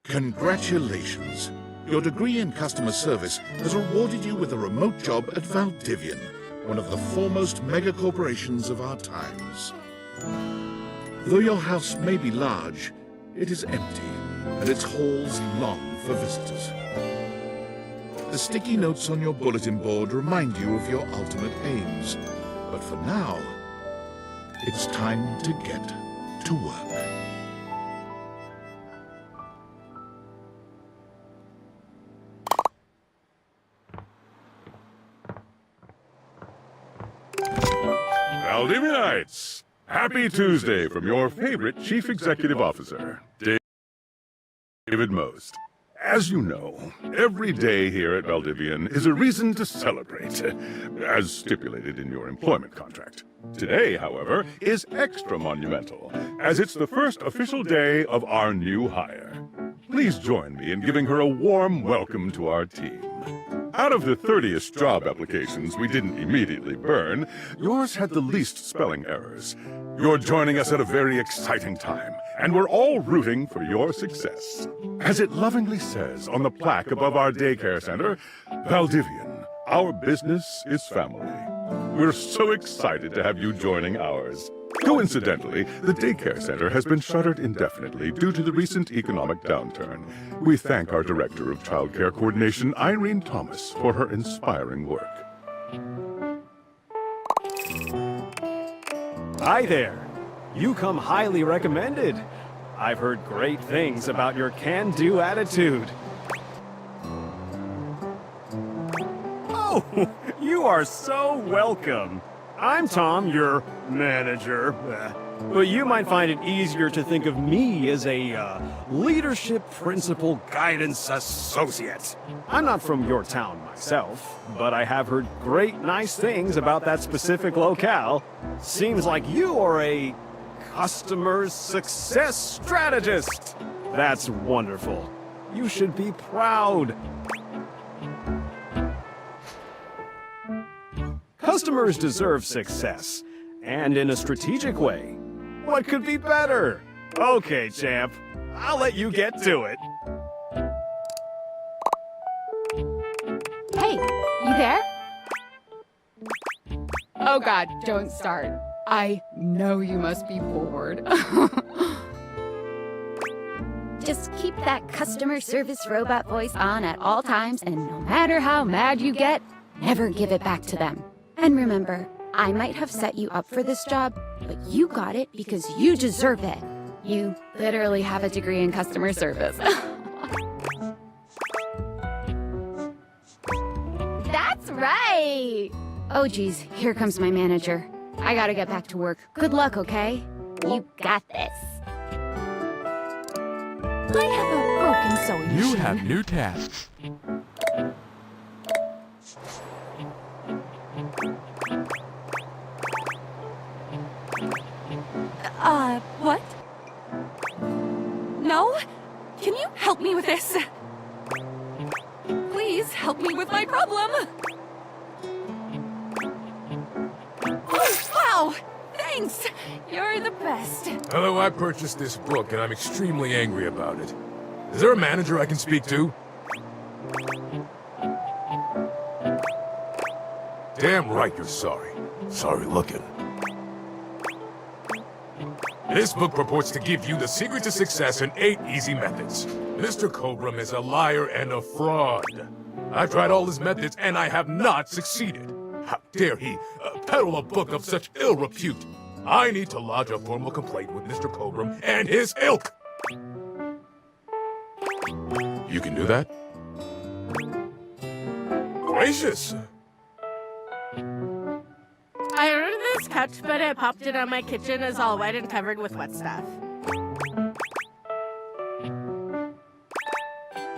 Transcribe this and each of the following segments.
Congratulations! Your degree in customer service has rewarded you with a remote job at Valdivian, one of the foremost mega-corporations of our times. Though your house may be large, it is empty, and its halls long for visitors. The sticky notes on your bulletin board remind you of your ultimate aims, but for now, it's time to get to work. Valdivianites! Happy Tuesday from your favorite Chief Executive Officer, David Most. As you know, every day here at Valdivian is a reason to celebrate, as stipulated in your employment contract. Today, however, is extra monumental, as it's the first official day of our new hire. Please join me in giving her a warm welcome to our team. Out of the 30-ish job applications we didn't immediately burn, yours had the least spelling errors. You're joining us at a very exciting time, and we're all rooting for your success. As it lovingly says on the plaque above our daycare center, Valdivian, our business is family. We're so excited to have you joining ours. Coincidentally, the daycare center has been shuttered indefinitely due to the recent economic downturn. We thank our Director of Child Care Coordination, Irene Thomas, for her inspiring work. Hi there. You come highly recommended. I've heard great things about your can-do attitude. Oh, you are so welcome. I'm Tom, your manager, but you might find it easier to think of me as a leadership principal guidance associate. I'm not from your town myself, but I have heard great nice things about that specific locale. Seems like you are a customer success strategist. That's wonderful. You should be proud. Customers deserve success, and in a strategic way. What could be better? Okay, champ. I'll let you get to it. Hey, you there? Oh God, don't start. I know you must be bored. Just keep that customer service robot voice on at all times, and no matter how mad you get, never give it back to them. And remember, I might have set you up for this job, but you got it because you deserve it. You literally have a degree in customer service. That's right! Oh geez, here comes my manager. I gotta get back to work. Good luck, okay? You got this. I have a broken sewing machine. You have new tasks. What? No? Can you help me with this? Please help me with my problem. Oh, wow! Thanks! You're the best. Hello, I purchased this book and I'm extremely angry about it. Is there a manager I can speak to? Damn right you're sorry. Sorry looking. This book purports to give you the secret to success in 8 easy methods. Mr. Cobram is a liar and a fraud. I've tried all his methods and I have not succeeded. How dare he peddle a book of such ill repute? I need to lodge a formal complaint with Mr. Cobram and his ilk. You can do that? Gracious! I ordered this couch, but it popped in on my kitchen is all wet and covered with wet stuff.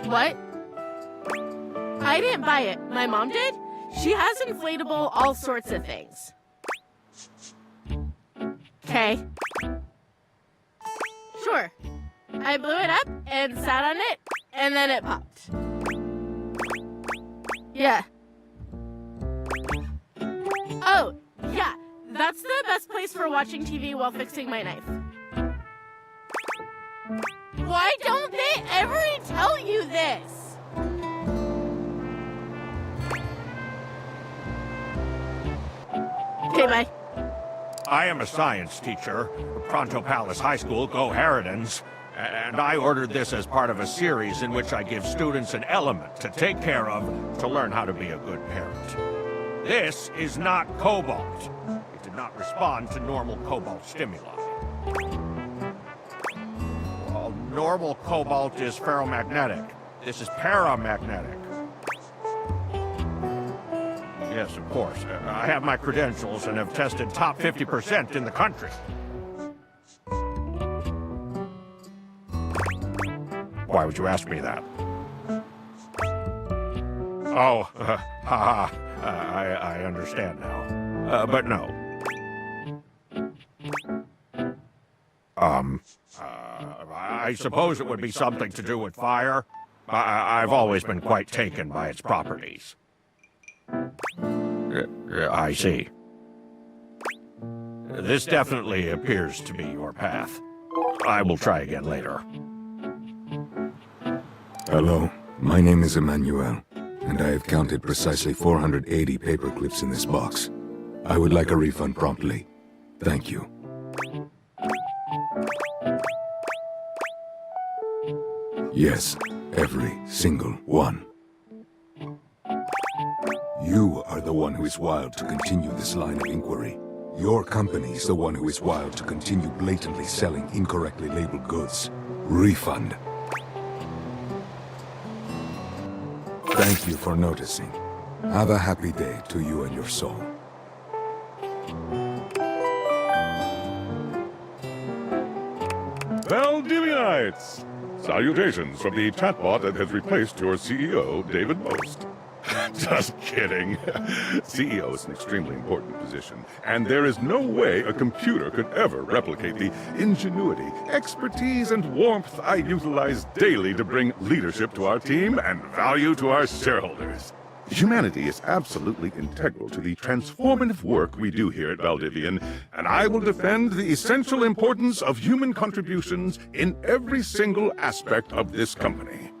What? I didn't buy it. My mom did? She has inflatable all sorts of things. Okay. Sure. I blew it up and sat on it, and then it popped. Yeah. Oh, yeah. That's the best place for watching TV while fixing my knife. Why don't they ever tell you this? Okay, bye. I am a science teacher, Pronto Palace High School, Go Harridans, and I ordered this as part of a series in which I give students an element to take care of to learn how to be a good parent. This is not cobalt. It did not respond to normal cobalt stimuli. Well, normal cobalt is ferromagnetic. This is paramagnetic. Yes, of course. I have my credentials and have tested top 50% in the country. Why would you ask me that? Oh, I understand now. But no. I suppose it would be something to do with fire. I've always been quite taken by its properties. I see. This definitely appears to be your path. I will try again later. Hello, my name is Emmanuel, and I have counted precisely 480 paper clips in this box. I would like a refund promptly. Thank you. Yes, every single one. You are the one who is wild to continue this line of inquiry. Your company is the one who is wild to continue blatantly selling incorrectly labeled goods. Refund. Thank you for noticing. Have a happy day to you and your soul. Valdivianites! Salutations from the chatbot that has replaced your CEO, David Most. Just kidding. CEO is an extremely important position, and there is no way a computer could ever replicate the ingenuity, expertise, and warmth I utilize daily to bring leadership to our team and value to our shareholders. Humanity is absolutely integral to the transformative work we do here at Valdivian, and I will defend the essential importance of human contributions in every single aspect of this company.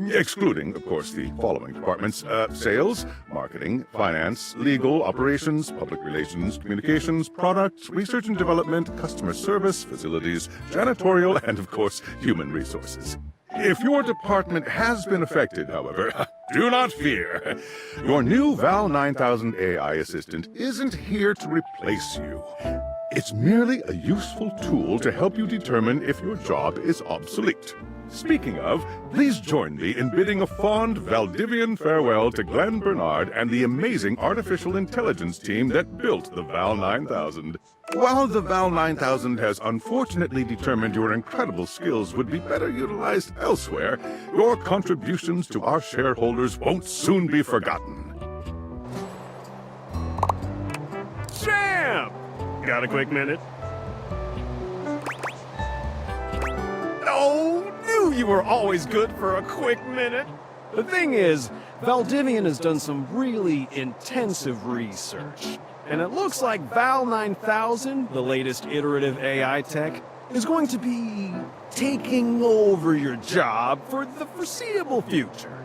Excluding, of course, the following departments: sales, marketing, finance, legal, operations, public relations, communications, products, research and development, customer service, facilities, janitorial, and, of course, human resources. If your department has been affected, however, do not fear. Your new Val 9000 AI assistant isn't here to replace you. It's merely a useful tool to help you determine if your job is obsolete. Speaking of, please join me in bidding a fond Valdivian farewell to Glenn Bernard and the amazing artificial intelligence team that built the Val 9000. While the Val 9000 has unfortunately determined your incredible skills would be better utilized elsewhere, your contributions to our shareholders won't soon be forgotten. Champ! Got a quick minute? Oh, knew you were always good for a quick minute. The thing is, Valdivian has done some really intensive research. And it looks like Val 9000, the latest iterative AI tech, is going to be taking over your job for the foreseeable future.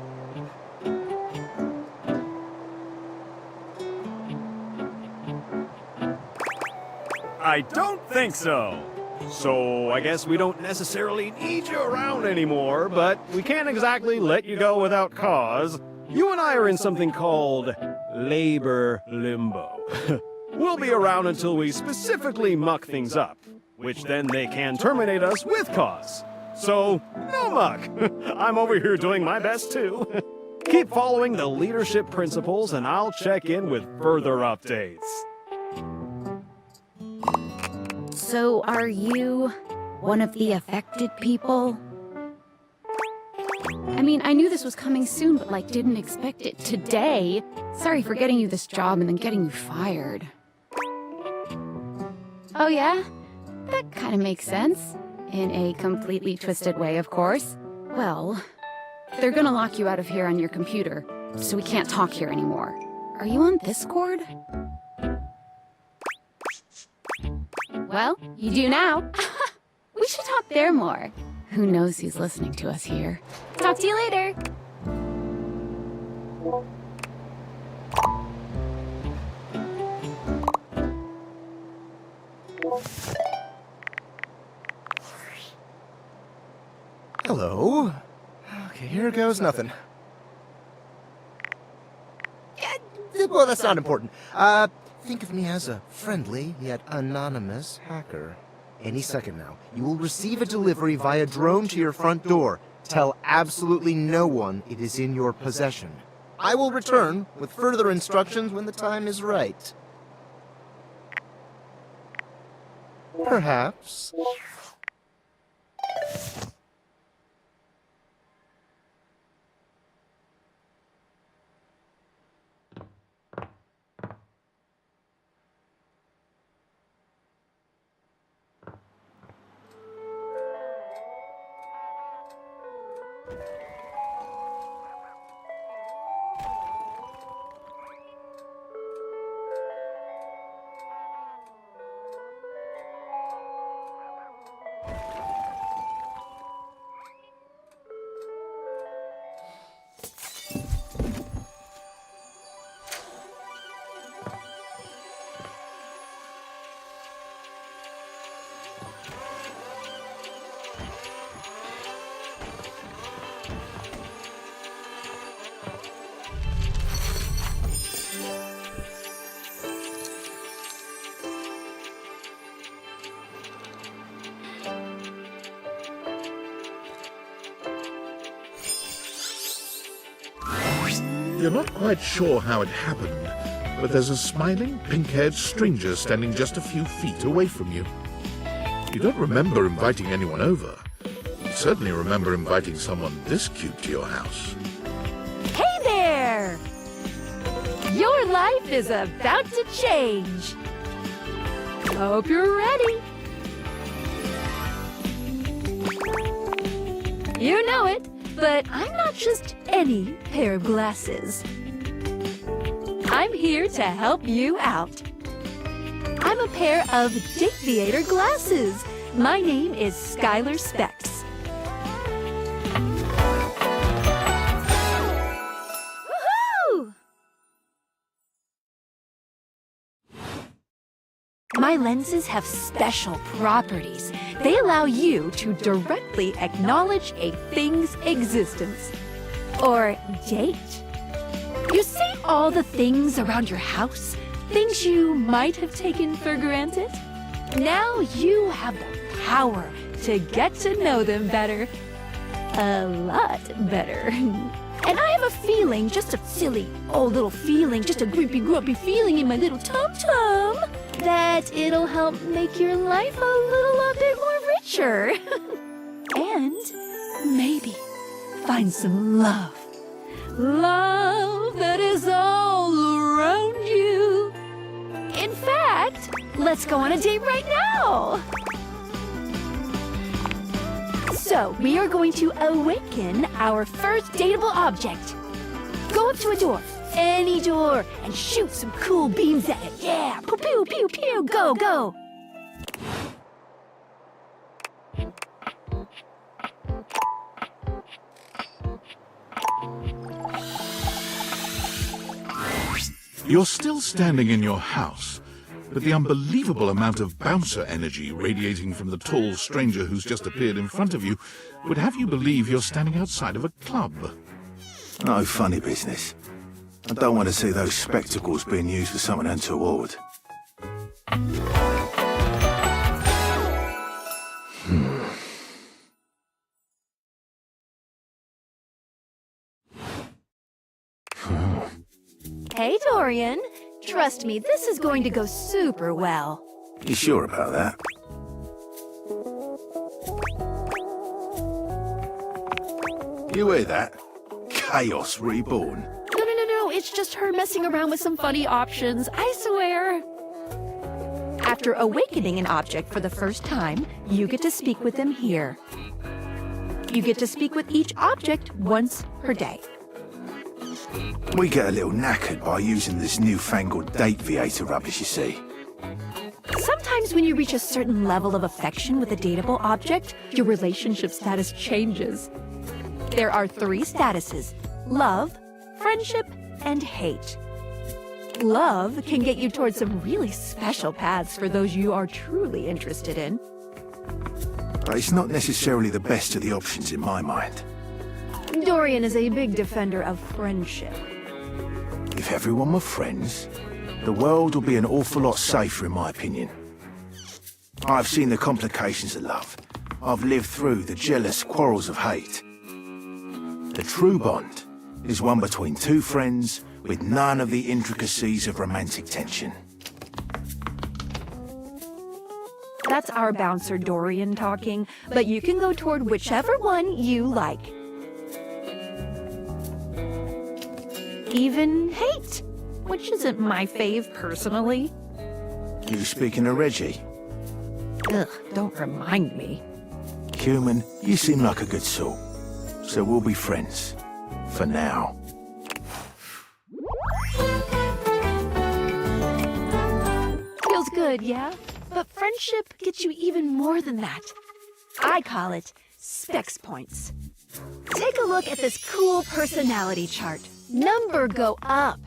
I don't think so. So I guess we don't necessarily need you around anymore, but we can't exactly let you go without cause. You and I are in something called labor limbo. We'll be around until we specifically muck things up, which then they can terminate us with cause. So, no muck. I'm over here doing my best too. Keep following the leadership principles and I'll check in with further updates. So are you one of the affected people? I mean, I knew this was coming soon, but didn't expect it today. Sorry for getting you this job and then getting you fired. Oh yeah? That kind of makes sense. In a completely twisted way, of course. Well, they're gonna lock you out of here on your computer, so we can't talk here anymore. Are you on Discord? Well, you do now. We should talk there more. Who knows who's listening to us here? Talk to you later. Hello. Okay, here goes nothing. Well, that's not important. Think of me as a friendly yet anonymous hacker. Any second now, you will receive a delivery via drone to your front door. Tell absolutely no one it is in your possession. I will return with further instructions when the time is right. Perhaps. You're not quite sure how it happened, but there's a smiling, pink-haired stranger standing just a few feet away from you. You don't remember inviting anyone over. You certainly remember inviting someone this cute to your house. Hey there! Your life is about to change. Hope you're ready. You know it, but I'm not just any pair of glasses. I'm here to help you out. I'm a pair of Daviator glasses. My name is Skylar Specs. Woohoo! My lenses have special properties. They allow you to directly acknowledge a thing's existence. Or date. You see all the things around your house? Things you might have taken for granted? Now you have the power to get to know them better. A lot better. And I have a feeling, just a silly old little feeling, just a creepy grumpy feeling in my little tum-tum, that it'll help make your life a little bit more richer. And maybe find some love. Love that is all around you. In fact, let's go on a date right now. So, we are going to awaken our first dateable object. Go up to a door, any door, and shoot some cool beams at it. Yeah, pew pew pew pew, go, go. You're still standing in your house, but the unbelievable amount of bouncer energy radiating from the tall stranger who's just appeared in front of you would have you believe you're standing outside of a club. No funny business. I don't want to see those spectacles being used for something untoward. Hey, Dorian. Trust me, this is going to go super well. You sure about that? You hear that? Chaos reborn. No, it's just her messing around with some funny options, I swear. After awakening an object for the first time, you get to speak with them here. You get to speak with each object once per day. We get a little knackered by using this newfangled Daviator rubbish, you see. Sometimes when you reach a certain level of affection with a dateable object, your relationship status changes. There are 3 statuses: love, friendship, and hate. Love can get you towards some really special paths for those you are truly interested in. But it's not necessarily the best of the options in my mind. Dorian is a big defender of friendship. If everyone were friends, the world would be an awful lot safer, in my opinion. I've seen the complications of love. I've lived through the jealous quarrels of hate. The true bond is one between 2 friends with none of the intricacies of romantic tension. That's our bouncer Dorian talking, but you can go toward whichever one you like. Even hate, which isn't my fave personally. You speaking of Reggie? Ugh, don't remind me. Human, you seem like a good sort. So we'll be friends. For now. Feels good, yeah? But friendship gets you even more than that. I call it specs points. Take a look at this cool personality chart. Number go up.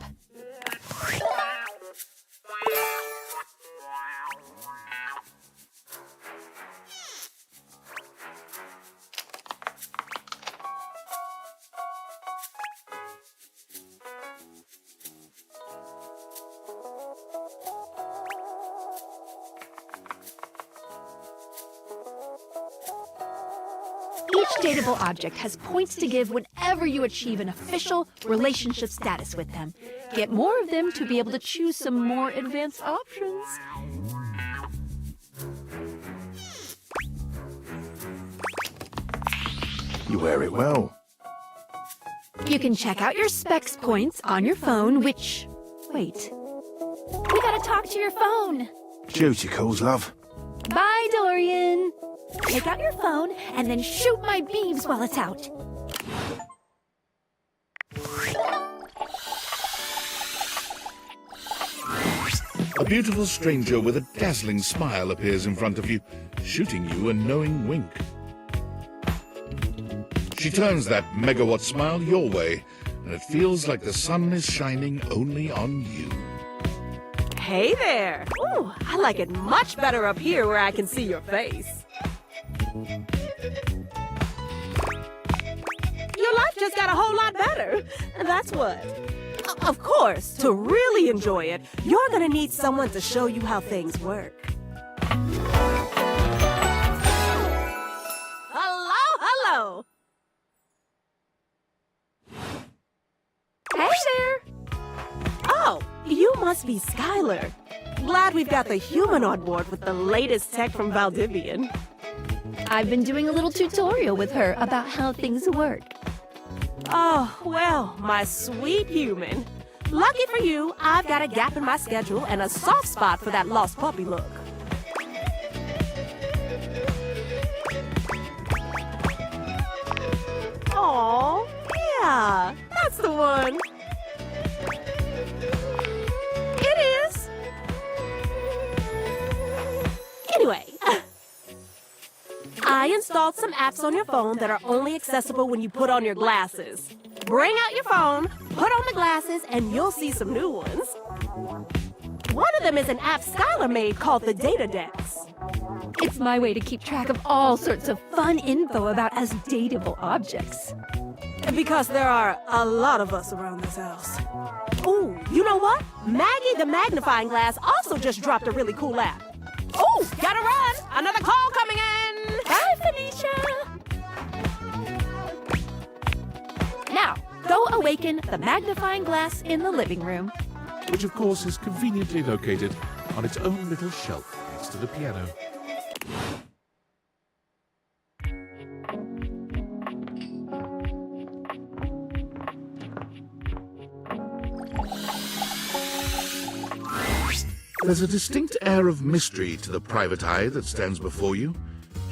Each dateable object has points to give whenever you achieve an official relationship status with them. Get more of them to be able to choose some more advanced options. You wear it well. You can check out your specs points on your phone, which... Wait. We gotta talk to your phone. Duty calls, love. Bye, Dorian. Take out your phone and then shoot my beams while it's out. A beautiful stranger with a dazzling smile appears in front of you, shooting you a knowing wink. She turns that megawatt smile your way, and it feels like the sun is shining only on you. Hey there! Ooh, I like it much better up here where I can see your face. Your life just got a whole lot better. And that's what. Of course, to really enjoy it, you're gonna need someone to show you how things work. Hello, hello! Hey there! Oh, you must be Skylar. Glad we've got the human on board with the latest tech from Valdivian. I've been doing a little tutorial with her about how things work. Oh, well, my sweet human. Lucky for you, I've got a gap in my schedule and a soft spot for that lost puppy look. Aw, yeah, that's the one. It is. Anyway, I installed some apps on your phone that are only accessible when you put on your glasses. Bring out your phone, put on the glasses, and you'll see some new ones. One of them is an app Skylar made called the Data Dex. It's my way to keep track of all sorts of fun info about us dateable objects. Because there are a lot of us around this house. Ooh, you know what? Maggie the Magnifying Glass also just dropped a really cool app. Ooh, gotta run! Another call coming in! Bye, Felicia! Now, go awaken the magnifying glass in the living room. Which of course is conveniently located on its own little shelf next to the piano. There's a distinct air of mystery to the private eye that stands before you.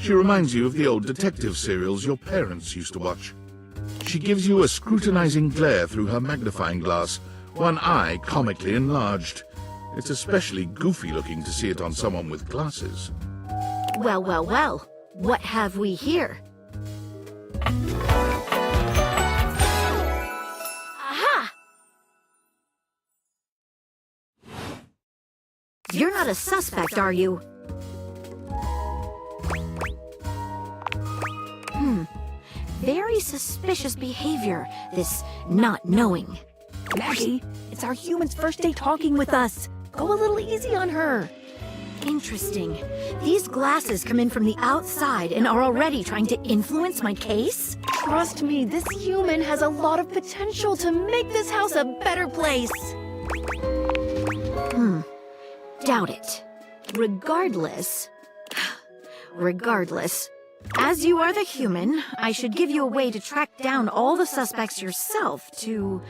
She reminds you of the old detective serials your parents used to watch. She gives you a scrutinizing glare through her magnifying glass, one eye comically enlarged. It's especially goofy looking to see it on someone with glasses. Well, well, well. What have we here? Aha! You're not a suspect, are you? Very suspicious behavior, this not knowing. Maggie, it's our human's first day talking with us. Go a little easy on her. Interesting. These glasses come in from the outside and are already trying to influence my case? Trust me, this human has a lot of potential to make this house a better place. Doubt it. Regardless, as you are the human, I should give you a way to track down all the suspects yourself to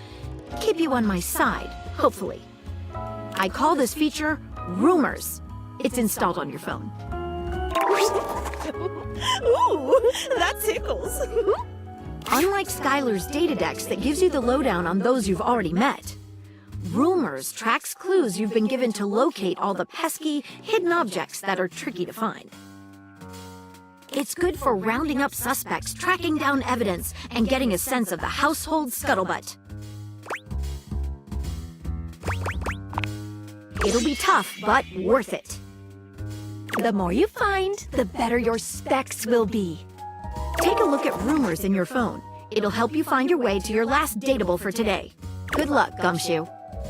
keep you on my side, hopefully. I call this feature Rumors. It's installed on your phone. Ooh, that tickles. Unlike Skylar's Datadex that gives you the lowdown on those you've already met, Rumors tracks clues you've been given to locate all the pesky, hidden objects that are tricky to find. It's good for rounding up suspects, tracking down evidence, and getting a sense of the household scuttlebutt. It'll be tough, but worth it. The more you find, the better your specs will be. Take a look at Rumors in your phone. It'll help you find your way to your last dateable for today. Good luck, Gumshoe.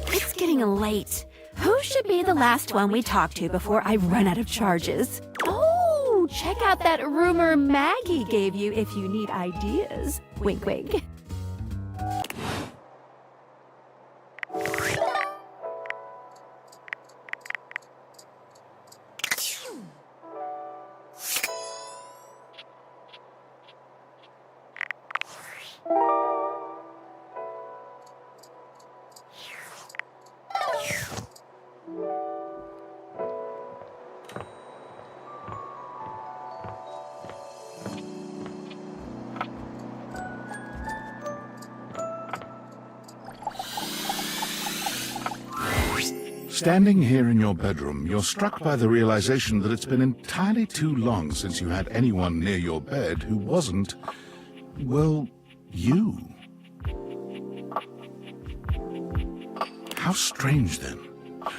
It's getting late. Who should be the last one we talk to before I run out of charges? Oh, check out that rumor Maggie gave you if you need ideas. Wink, wink. Standing here in your bedroom, you're struck by the realization that it's been entirely too long since you had anyone near your bed who wasn't, well, you. How strange, then,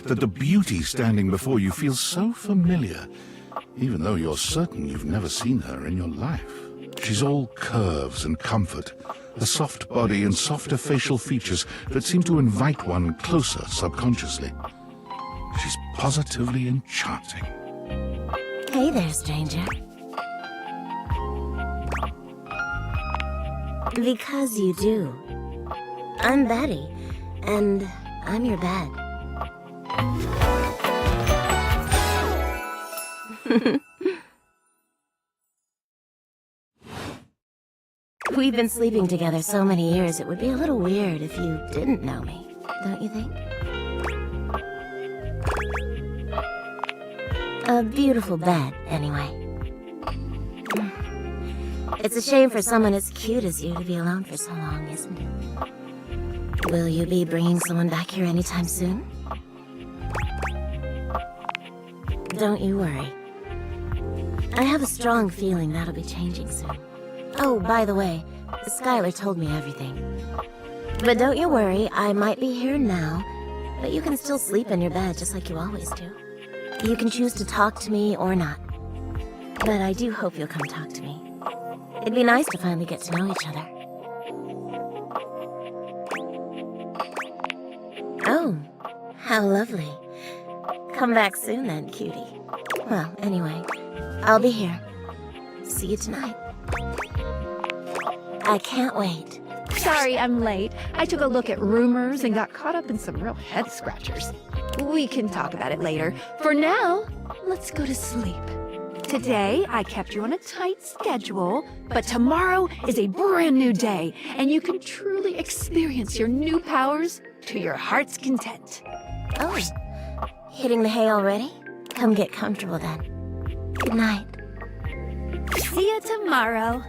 that the beauty standing before you feels so familiar, even though you're certain you've never seen her in your life. She's all curves and comfort, a soft body and softer facial features that seem to invite one closer subconsciously. She's positively enchanting. Hey there, stranger. Because you do. I'm Betty, and I'm your bed. We've been sleeping together so many years, it would be a little weird if you didn't know me, don't you think? A beautiful bed, anyway. It's a shame for someone as cute as you to be alone for so long, isn't it? Will you be bringing someone back here anytime soon? Don't you worry. I have a strong feeling that'll be changing soon. Oh, by the way, Skylar told me everything. But don't you worry, I might be here now, but you can still sleep in your bed just like you always do. You can choose to talk to me or not. But I do hope you'll come talk to me. It'd be nice to finally get to know each other. Oh, how lovely. Come back soon then, cutie. Well, anyway, I'll be here. See you tonight. I can't wait. Sorry I'm late. I took a look at Rumors and got caught up in some real head scratchers. We can talk about it later. For now, let's go to sleep. Today, I kept you on a tight schedule, but tomorrow is a brand new day, and you can truly experience your new powers to your heart's content. Oh, hitting the hay already? Come get comfortable then. Good night. See you tomorrow.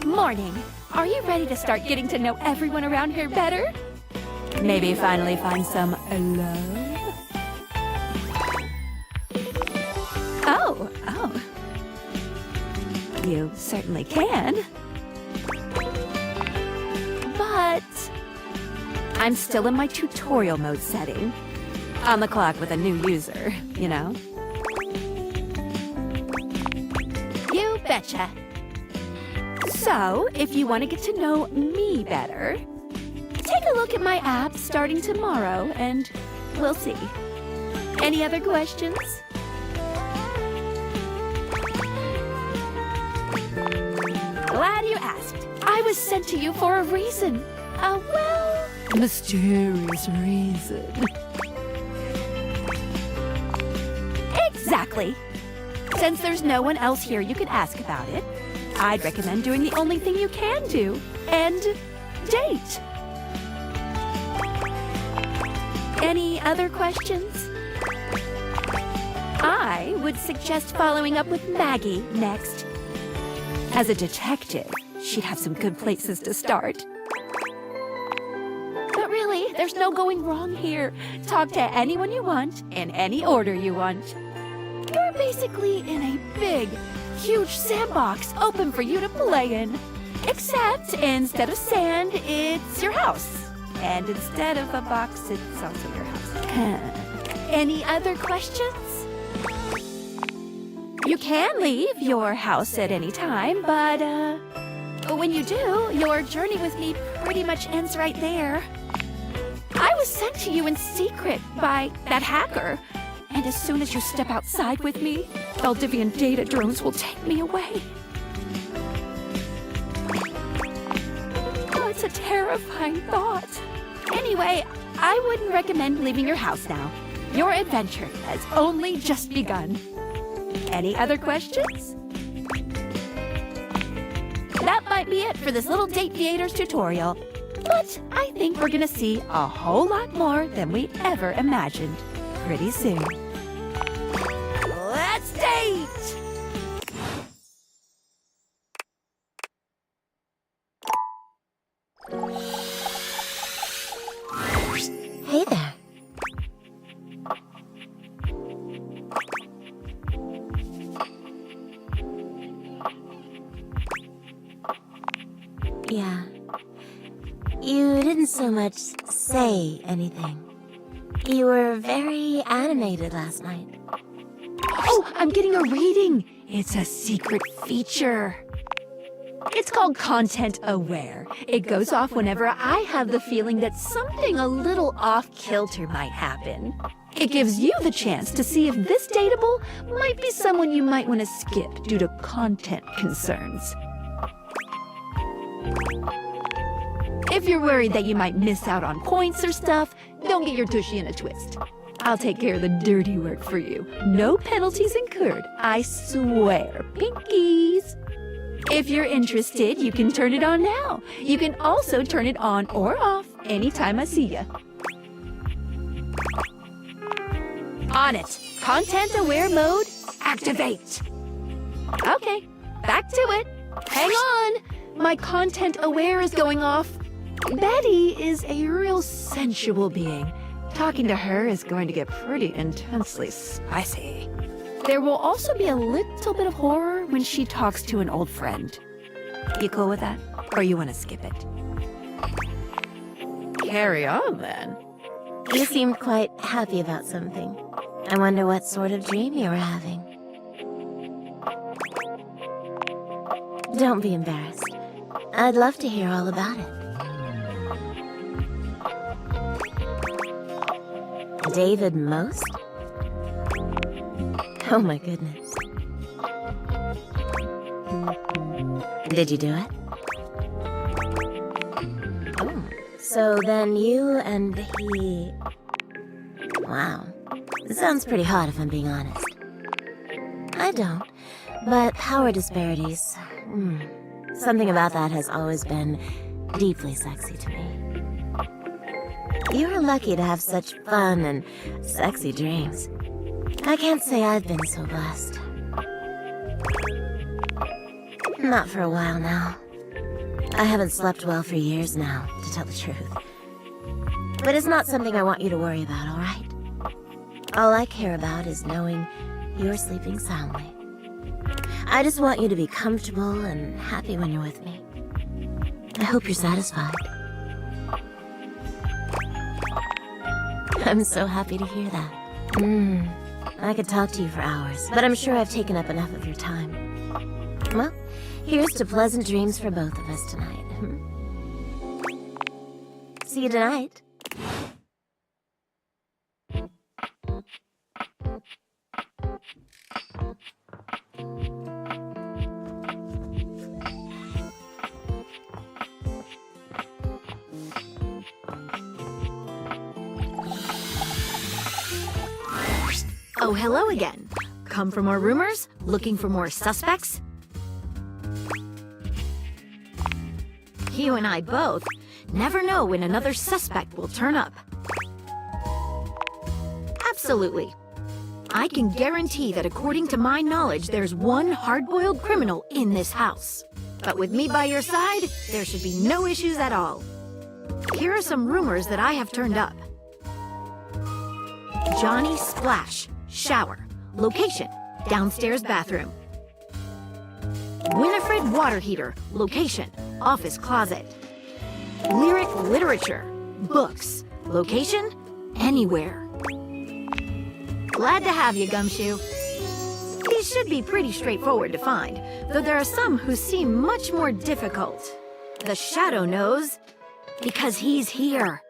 Morning. Are you ready to start getting to know everyone around here better? Maybe finally find some love? Oh. You certainly can. But I'm still in my tutorial mode setting. On the clock with a new user, you know? You betcha. So, if you want to get to know me better, take a look at my app starting tomorrow and we'll see. Any other questions? Glad you asked. I was sent to you for a reason. A mysterious reason. Exactly. Since there's no one else here you can ask about it, I'd recommend doing the only thing you can do, and date. Any other questions? I would suggest following up with Maggie next. As a detective, she'd have some good places to start. But really, there's no going wrong here. Talk to anyone you want, in any order you want. You're basically in a big, huge sandbox open for you to play in. Except instead of sand, it's your house. And instead of a box, it's also your house. Any other questions? You can leave your house at any time, but when you do, your journey with me pretty much ends right there. I was sent to you in secret by that hacker. And as soon as you step outside with me, Valdivian data drones will take me away. Oh, it's a terrifying thought. Anyway, I wouldn't recommend leaving your house now. Your adventure has only just begun. Any other questions? That might be it for this little Date Theaters tutorial. But I think we're gonna see a whole lot more than we ever imagined pretty soon. Let's date! Hey there. Yeah. You didn't so much say anything. You were very animated last night. Oh, I'm getting a reading. It's a secret feature. It's called Content Aware. It goes off whenever I have the feeling that something a little off-kilter might happen. It gives you the chance to see if this dateable might be someone you might want to skip due to content concerns. If you're worried that you might miss out on points or stuff, don't get your tushy in a twist. I'll take care of the dirty work for you. No penalties incurred, I swear. Pinkies! If you're interested, you can turn it on now. You can also turn it on or off anytime I see ya. On it. Content aware mode, activate. Okay, back to it. Hang on. My content aware is going off. Betty is a real sensual being. Talking to her is going to get pretty intensely spicy. There will also be a little bit of horror when she talks to an old friend. You cool with that? Or you want to skip it? Carry on, then. You seemed quite happy about something. I wonder what sort of dream you were having. Don't be embarrassed. I'd love to hear all about it. David Most? Oh my goodness. Did you do it? Oh, so then you and he... Wow. It sounds pretty hot if I'm being honest. I don't, but power disparities... something about that has always been deeply sexy to me. You're lucky to have such fun and sexy dreams. I can't say I've been so blessed. Not for a while now. I haven't slept well for years now, to tell the truth. But it's not something I want you to worry about, all right? All I care about is knowing you're sleeping soundly. I just want you to be comfortable and happy when you're with me. I hope you're satisfied. I'm so happy to hear that. I could talk to you for hours, but I'm sure I've taken up enough of your time. Well, here's to pleasant dreams for both of us tonight. See you tonight. Oh, hello again. Come for more rumors? Looking for more suspects? You and I both never know when another suspect will turn up. Absolutely. I can guarantee that according to my knowledge, there's one hard-boiled criminal in this house. But with me by your side, there should be no issues at all. Here are some rumors that I have turned up. Johnny Splash, shower. Location, downstairs bathroom. Winifred water heater. Location, office closet. Lyric literature. Books. Location, anywhere. Glad to have you, Gumshoe. These should be pretty straightforward to find, though there are some who seem much more difficult. The Shadow knows, because he's here.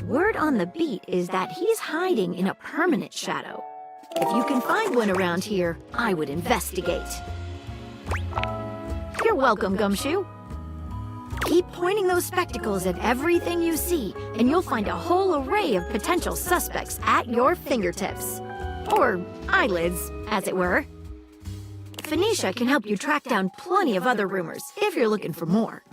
Word on the beat is that he's hiding in a permanent shadow. If you can find one around here, I would investigate. You're welcome, Gumshoe. Keep pointing those spectacles at everything you see, and you'll find a whole array of potential suspects at your fingertips. Or eyelids, as it were. Phoenicia can help you track down plenty of other rumors, if you're looking for more.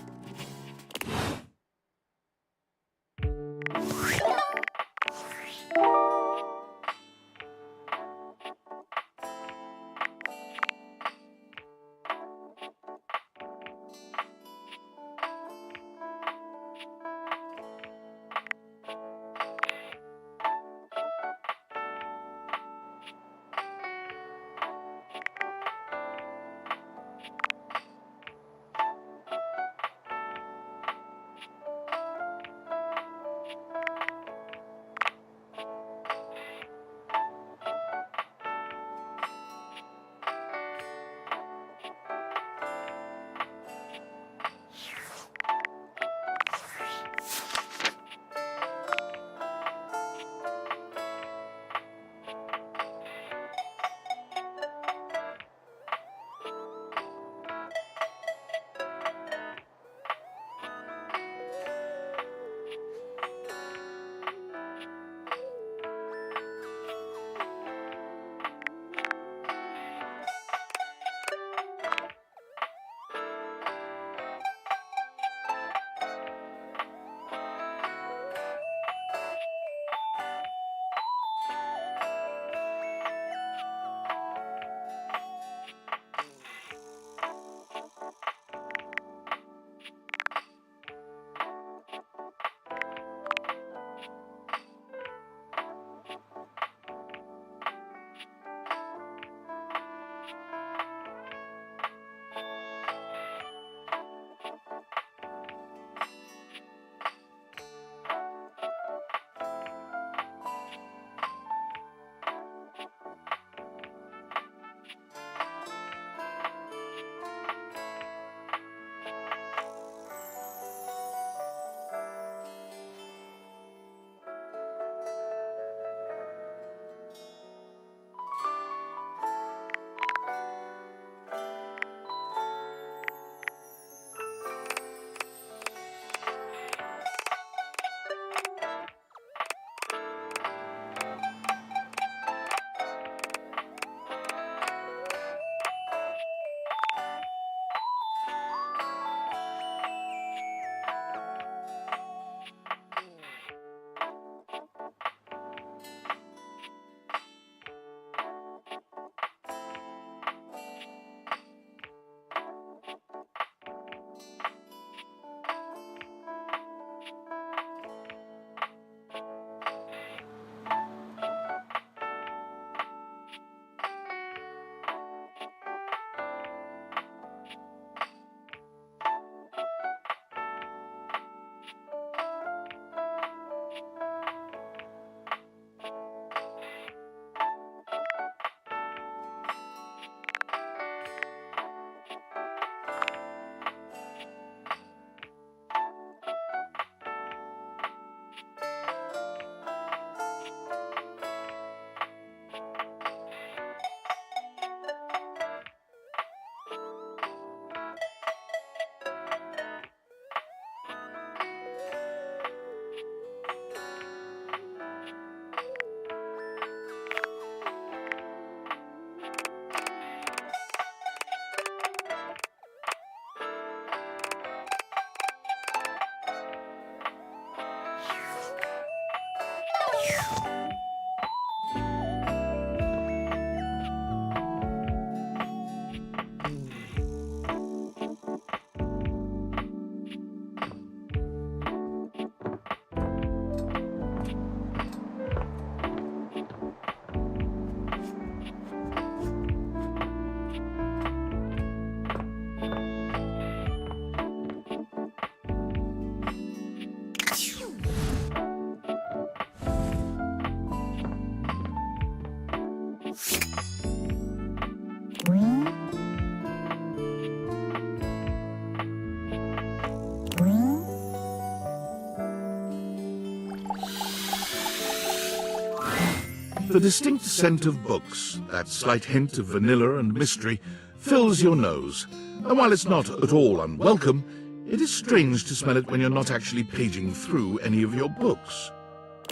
The distinct scent of books, that slight hint of vanilla and mystery, fills your nose. And while it's not at all unwelcome, it is strange to smell it when you're not actually paging through any of your books.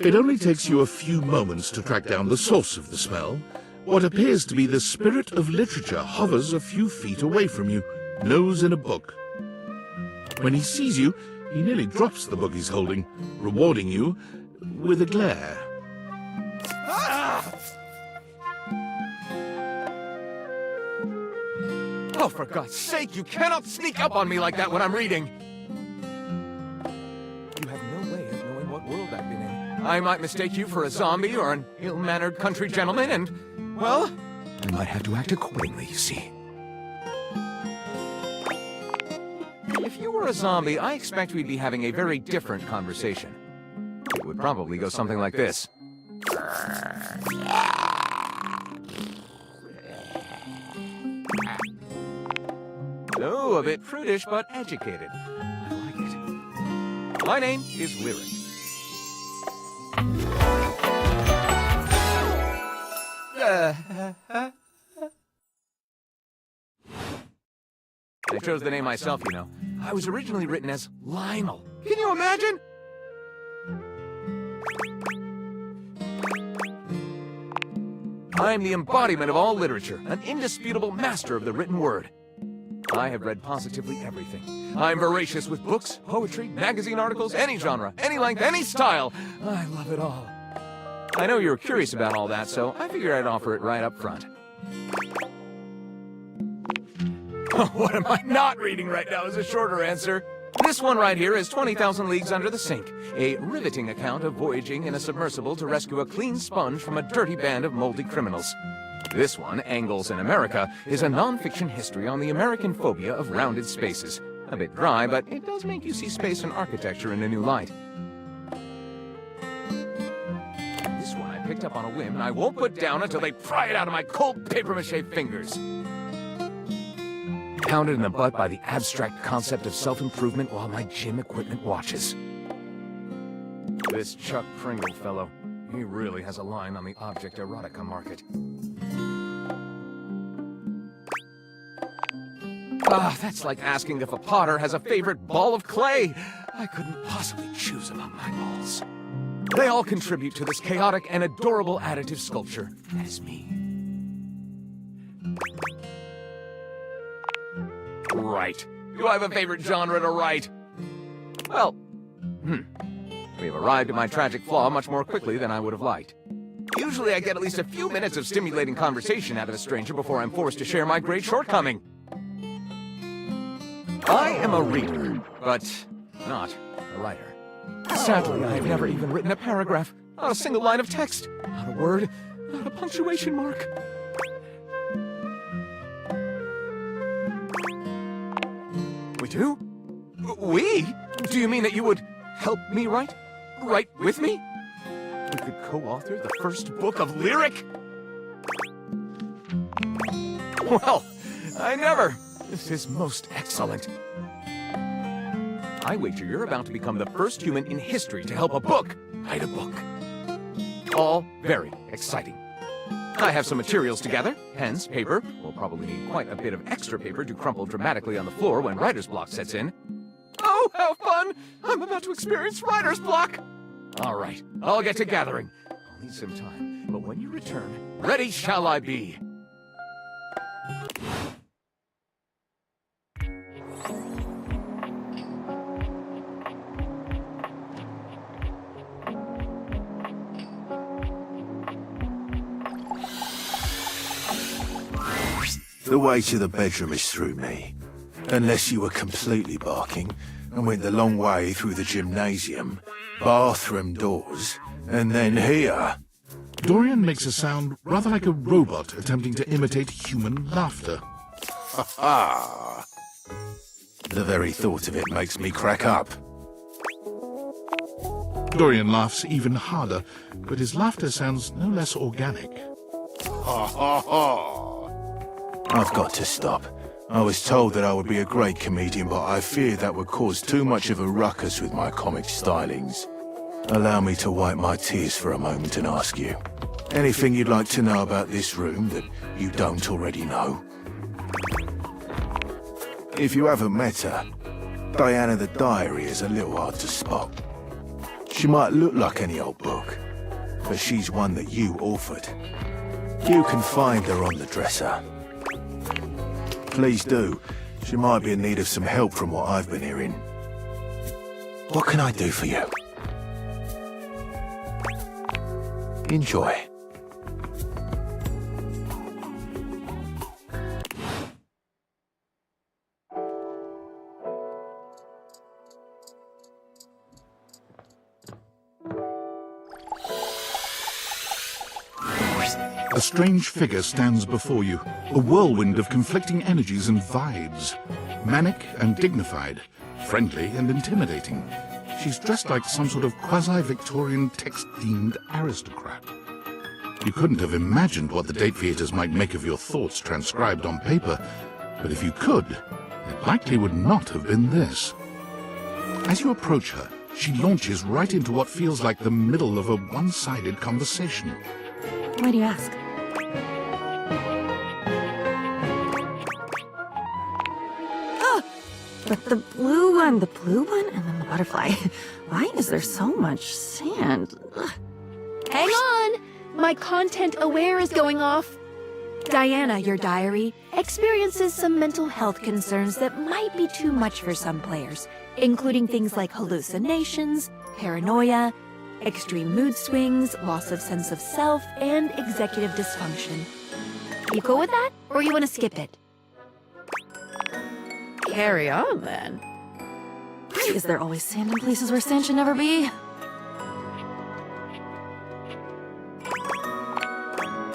It only takes you a few moments to track down the source of the smell. What appears to be the spirit of literature hovers a few feet away from you, nose in a book. When he sees you, he nearly drops the book he's holding, rewarding you with a glare. Oh, for God's sake, you cannot sneak up on me like that when I'm reading! You have no way of knowing what world I've been in. I might mistake you for a zombie or an ill-mannered country gentleman, and, well, I might have to act accordingly, you see. If you were a zombie, I expect we'd be having a very different conversation. It would probably go something like this. Oh, a bit prudish, but educated. I like it. My name is Lyric. I chose the name myself, you know. I was originally written as Lionel. Can you imagine? I'm the embodiment of all literature, an indisputable master of the written word. I have read positively everything. I'm voracious with books, poetry, magazine articles, any genre, any length, any style. I love it all. I know you're curious about all that, so I figured I'd offer it right up front. What am I not reading right now is a shorter answer. This one right here is 20,000 Leagues Under the Sink, a riveting account of voyaging in a submersible to rescue a clean sponge from a dirty band of moldy criminals. This one, Angles in America, is a non-fiction history on the American phobia of rounded spaces. A bit dry, but it does make you see space and architecture in a new light. This one I picked up on a whim, and I won't put down until they pry it out of my cold papier-mâché fingers. Pounded in the butt by the abstract concept of self-improvement while my gym equipment watches. This Chuck Pringle fellow, he really has a line on the object erotica market. Ah, that's like asking if a potter has a favorite ball of clay. I couldn't possibly choose among my balls. They all contribute to this chaotic and adorable additive sculpture. That is me. Right. Do I have a favorite genre to write? Well, we have arrived at my tragic flaw much more quickly than I would have liked. Usually I get at least a few minutes of stimulating conversation out of a stranger before I'm forced to share my great shortcoming. I am a reader, but not a writer. Sadly, I have never even written a paragraph, not a single line of text, not a word, not a punctuation mark. We do? We? Do you mean that you would help me write? Write with me? We could co-author the first book of Lyric? Well, I never. This is most excellent. I wager you're about to become the first human in history to help a book write a book. All very exciting. I have some materials to gather. Pens, paper. We'll probably need quite a bit of extra paper to crumple dramatically on the floor when writer's block sets in. Oh, how fun! I'm about to experience writer's block! All right, I'll get to gathering. I'll need some time, but when you return, ready shall I be. The way to the bedroom is through me. Unless you were completely barking and went the long way through the gymnasium, bathroom doors, and then here. Dorian makes a sound rather like a robot attempting to imitate human laughter. Ha ha! The very thought of it makes me crack up. Dorian laughs even harder, but his laughter sounds no less organic. Ha ha ha! I've got to stop. I was told that I would be a great comedian, but I fear that would cause too much of a ruckus with my comic stylings. Allow me to wipe my tears for a moment and ask you, Anything you'd like to know about this room that you don't already know? If you haven't met her, Diana the Diary is a little hard to spot. She might look like any old book, but she's one that you authored. You can find her on the dresser. Please do. She might be in need of some help from what I've been hearing. What can I do for you? Enjoy. A strange figure stands before you, a whirlwind of conflicting energies and vibes. Manic and dignified, friendly and intimidating. She's dressed like some sort of quasi-Victorian text-themed aristocrat. You couldn't have imagined what the date theaters might make of your thoughts transcribed on paper, but if you could, it likely would not have been this. As you approach her, she launches right into what feels like the middle of a one-sided conversation. Why do you ask? But the blue one, and then the butterfly. Why is there so much sand? Ugh. Hang on! My content aware is going off. Diana, your diary, experiences some mental health concerns that might be too much for some players, including things like hallucinations, paranoia, extreme mood swings, loss of sense of self, and executive dysfunction. You cool with that, or you want to skip it? Carry on, then. Why is there always sand in places where sand should never be?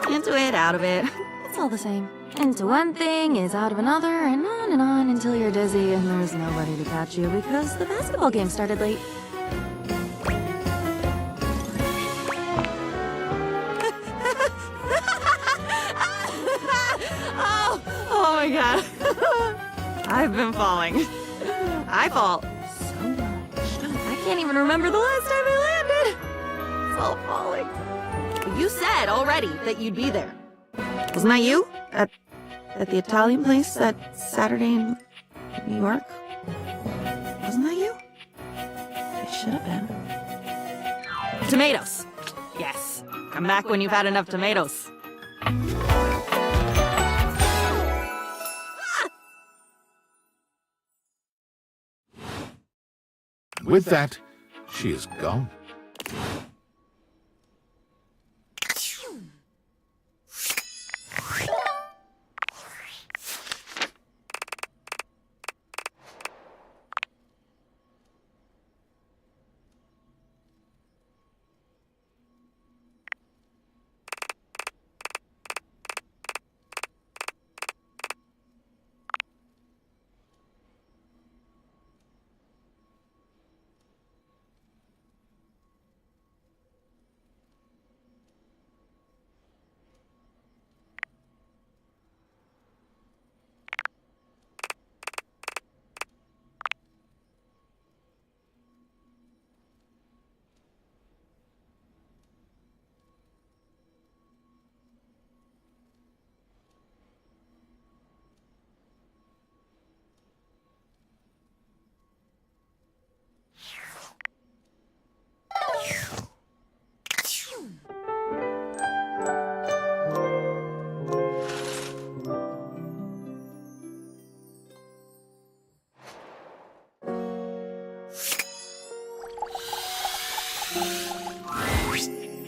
Into it, out of it. It's all the same. Into one thing is out of another, and on until you're dizzy and there's nobody to catch you because the basketball game started late. Oh my god. I've been falling. I fall so much. I can't even remember the last time I landed. It's all falling. You said already that you'd be there. Wasn't that you? At the Italian place that Saturday in New York? Wasn't that you? It should have been. Tomatoes. Yes. Come back when you've had enough tomatoes. With that, she is gone.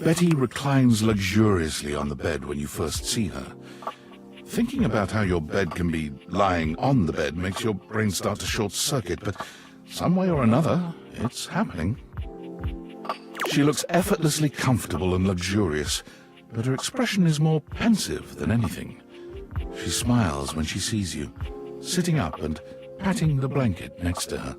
Betty reclines luxuriously on the bed when you first see her. Thinking about how your bed can be lying on the bed makes your brain start to short-circuit, but some way or another, it's happening. She looks effortlessly comfortable and luxurious, but her expression is more pensive than anything. She smiles when she sees you, sitting up and patting the blanket next to her.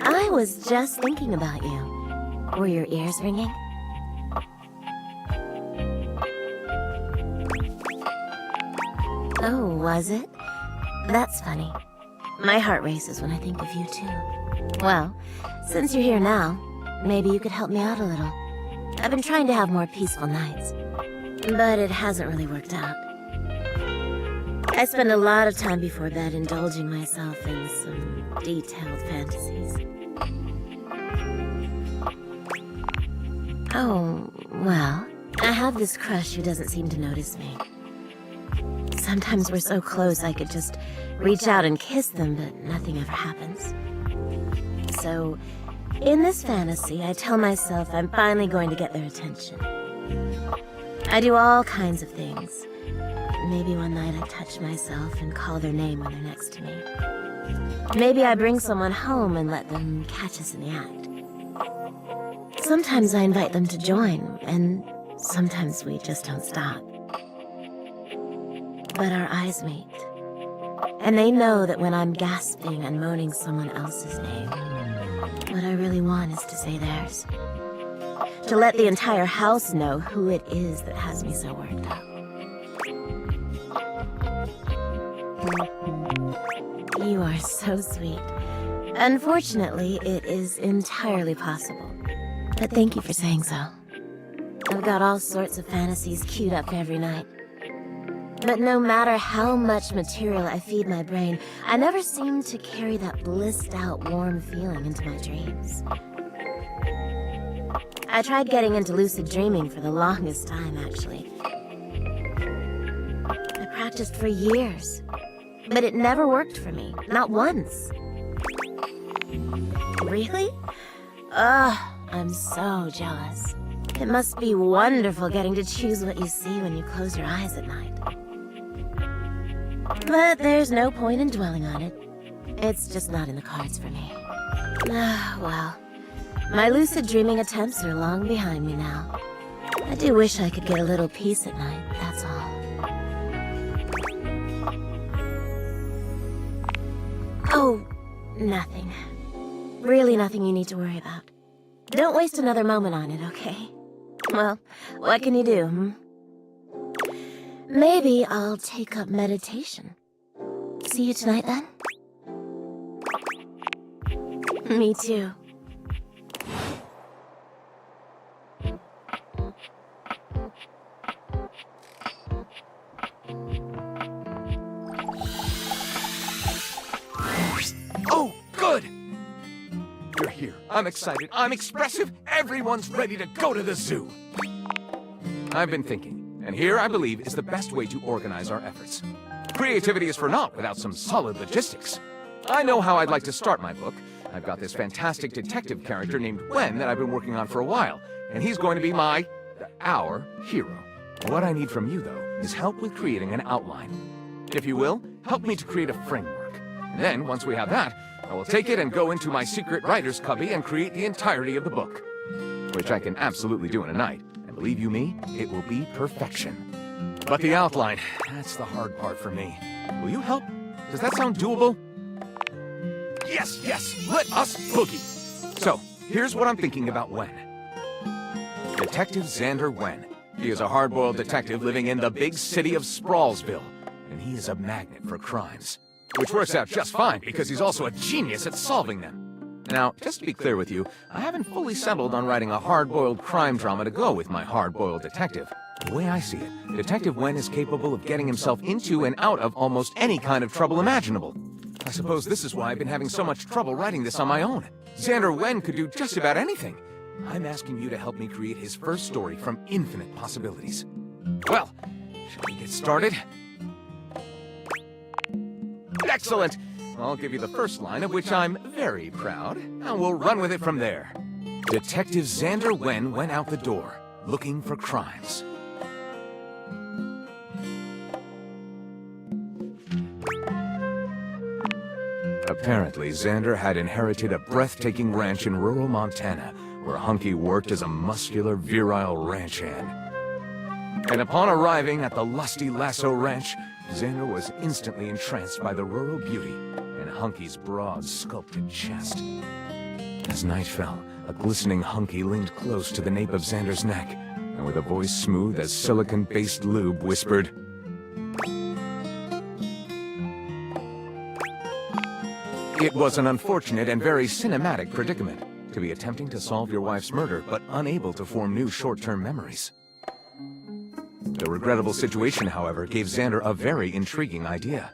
I was just thinking about you. Were your ears ringing? Oh, was it? That's funny. My heart races when I think of you, too. Well, since you're here now, maybe you could help me out a little. I've been trying to have more peaceful nights, but it hasn't really worked out. I spend a lot of time before bed indulging myself in some detailed fantasies. Oh, well, I have this crush who doesn't seem to notice me. Sometimes we're so close I could just reach out and kiss them, but nothing ever happens. So, in this fantasy, I tell myself I'm finally going to get their attention. I do all kinds of things. Maybe one night I touch myself and call their name when they're next to me. Maybe I bring someone home and let them catch us in the act. Sometimes I invite them to join, and sometimes we just don't stop. But our eyes meet. And they know that when I'm gasping and moaning someone else's name, what I really want is to say theirs. To let the entire house know who it is that has me so worked up. You are so sweet. Unfortunately, it is entirely possible. But thank you for saying so. I've got all sorts of fantasies queued up every night. But no matter how much material I feed my brain, I never seem to carry that blissed-out, warm feeling into my dreams. I tried getting into lucid dreaming for the longest time, actually. I practiced for years, but it never worked for me, not once. Really? Ugh, I'm so jealous. It must be wonderful getting to choose what you see when you close your eyes at night. But there's no point in dwelling on it. It's just not in the cards for me. Well, my lucid dreaming attempts are long behind me now. I do wish I could get a little peace at night, that's all. Oh, nothing. Really nothing you need to worry about. Don't waste another moment on it, okay? Well, what can you do, hmm? Maybe I'll take up meditation. See you tonight, then? Me too. Oh, good! You're here. I'm excited. I'm expressive. Everyone's ready to go to the zoo. I've been thinking, and here I believe is the best way to organize our efforts. Creativity is for naught without some solid logistics. I know how I'd like to start my book. I've got this fantastic detective character named Wen that I've been working on for a while, and he's going to be our hero. What I need from you, though, is help with creating an outline. If you will, help me to create a framework. And then, once we have that, I will take it and go into my secret writer's cubby and create the entirety of the book. Which I can absolutely do in a night. And believe you me, it will be perfection. But the outline, that's the hard part for me. Will you help? Does that sound doable? Yes, yes, let us boogie! So, here's what I'm thinking about Wen. Detective Xander Wen. He is a hard-boiled detective living in the big city of Sprawlsville. And he is a magnet for crimes. Which works out just fine, because he's also a genius at solving them. Now, just to be clear with you, I haven't fully settled on writing a hard-boiled crime drama to go with my hard-boiled detective. The way I see it, Detective Wen is capable of getting himself into and out of almost any kind of trouble imaginable. I suppose this is why I've been having so much trouble writing this on my own. Xander Wen could do just about anything. I'm asking you to help me create his first story from infinite possibilities. Well, shall we get started? Excellent! I'll give you the first line, of which I'm very proud, and we'll run with it from there. Detective Xander Wen went out the door, looking for crimes. Apparently, Xander had inherited a breathtaking ranch in rural Montana, where Hunky worked as a muscular, virile ranch hand. And upon arriving at the lusty Lasso Ranch, Xander was instantly entranced by the rural beauty and Hunky's broad, sculpted chest. As night fell, a glistening Hunky leaned close to the nape of Xander's neck, and with a voice smooth as silicon-based lube, whispered, It was an unfortunate and very cinematic predicament, to be attempting to solve your wife's murder, but unable to form new short-term memories. The regrettable situation, however, gave Xander a very intriguing idea.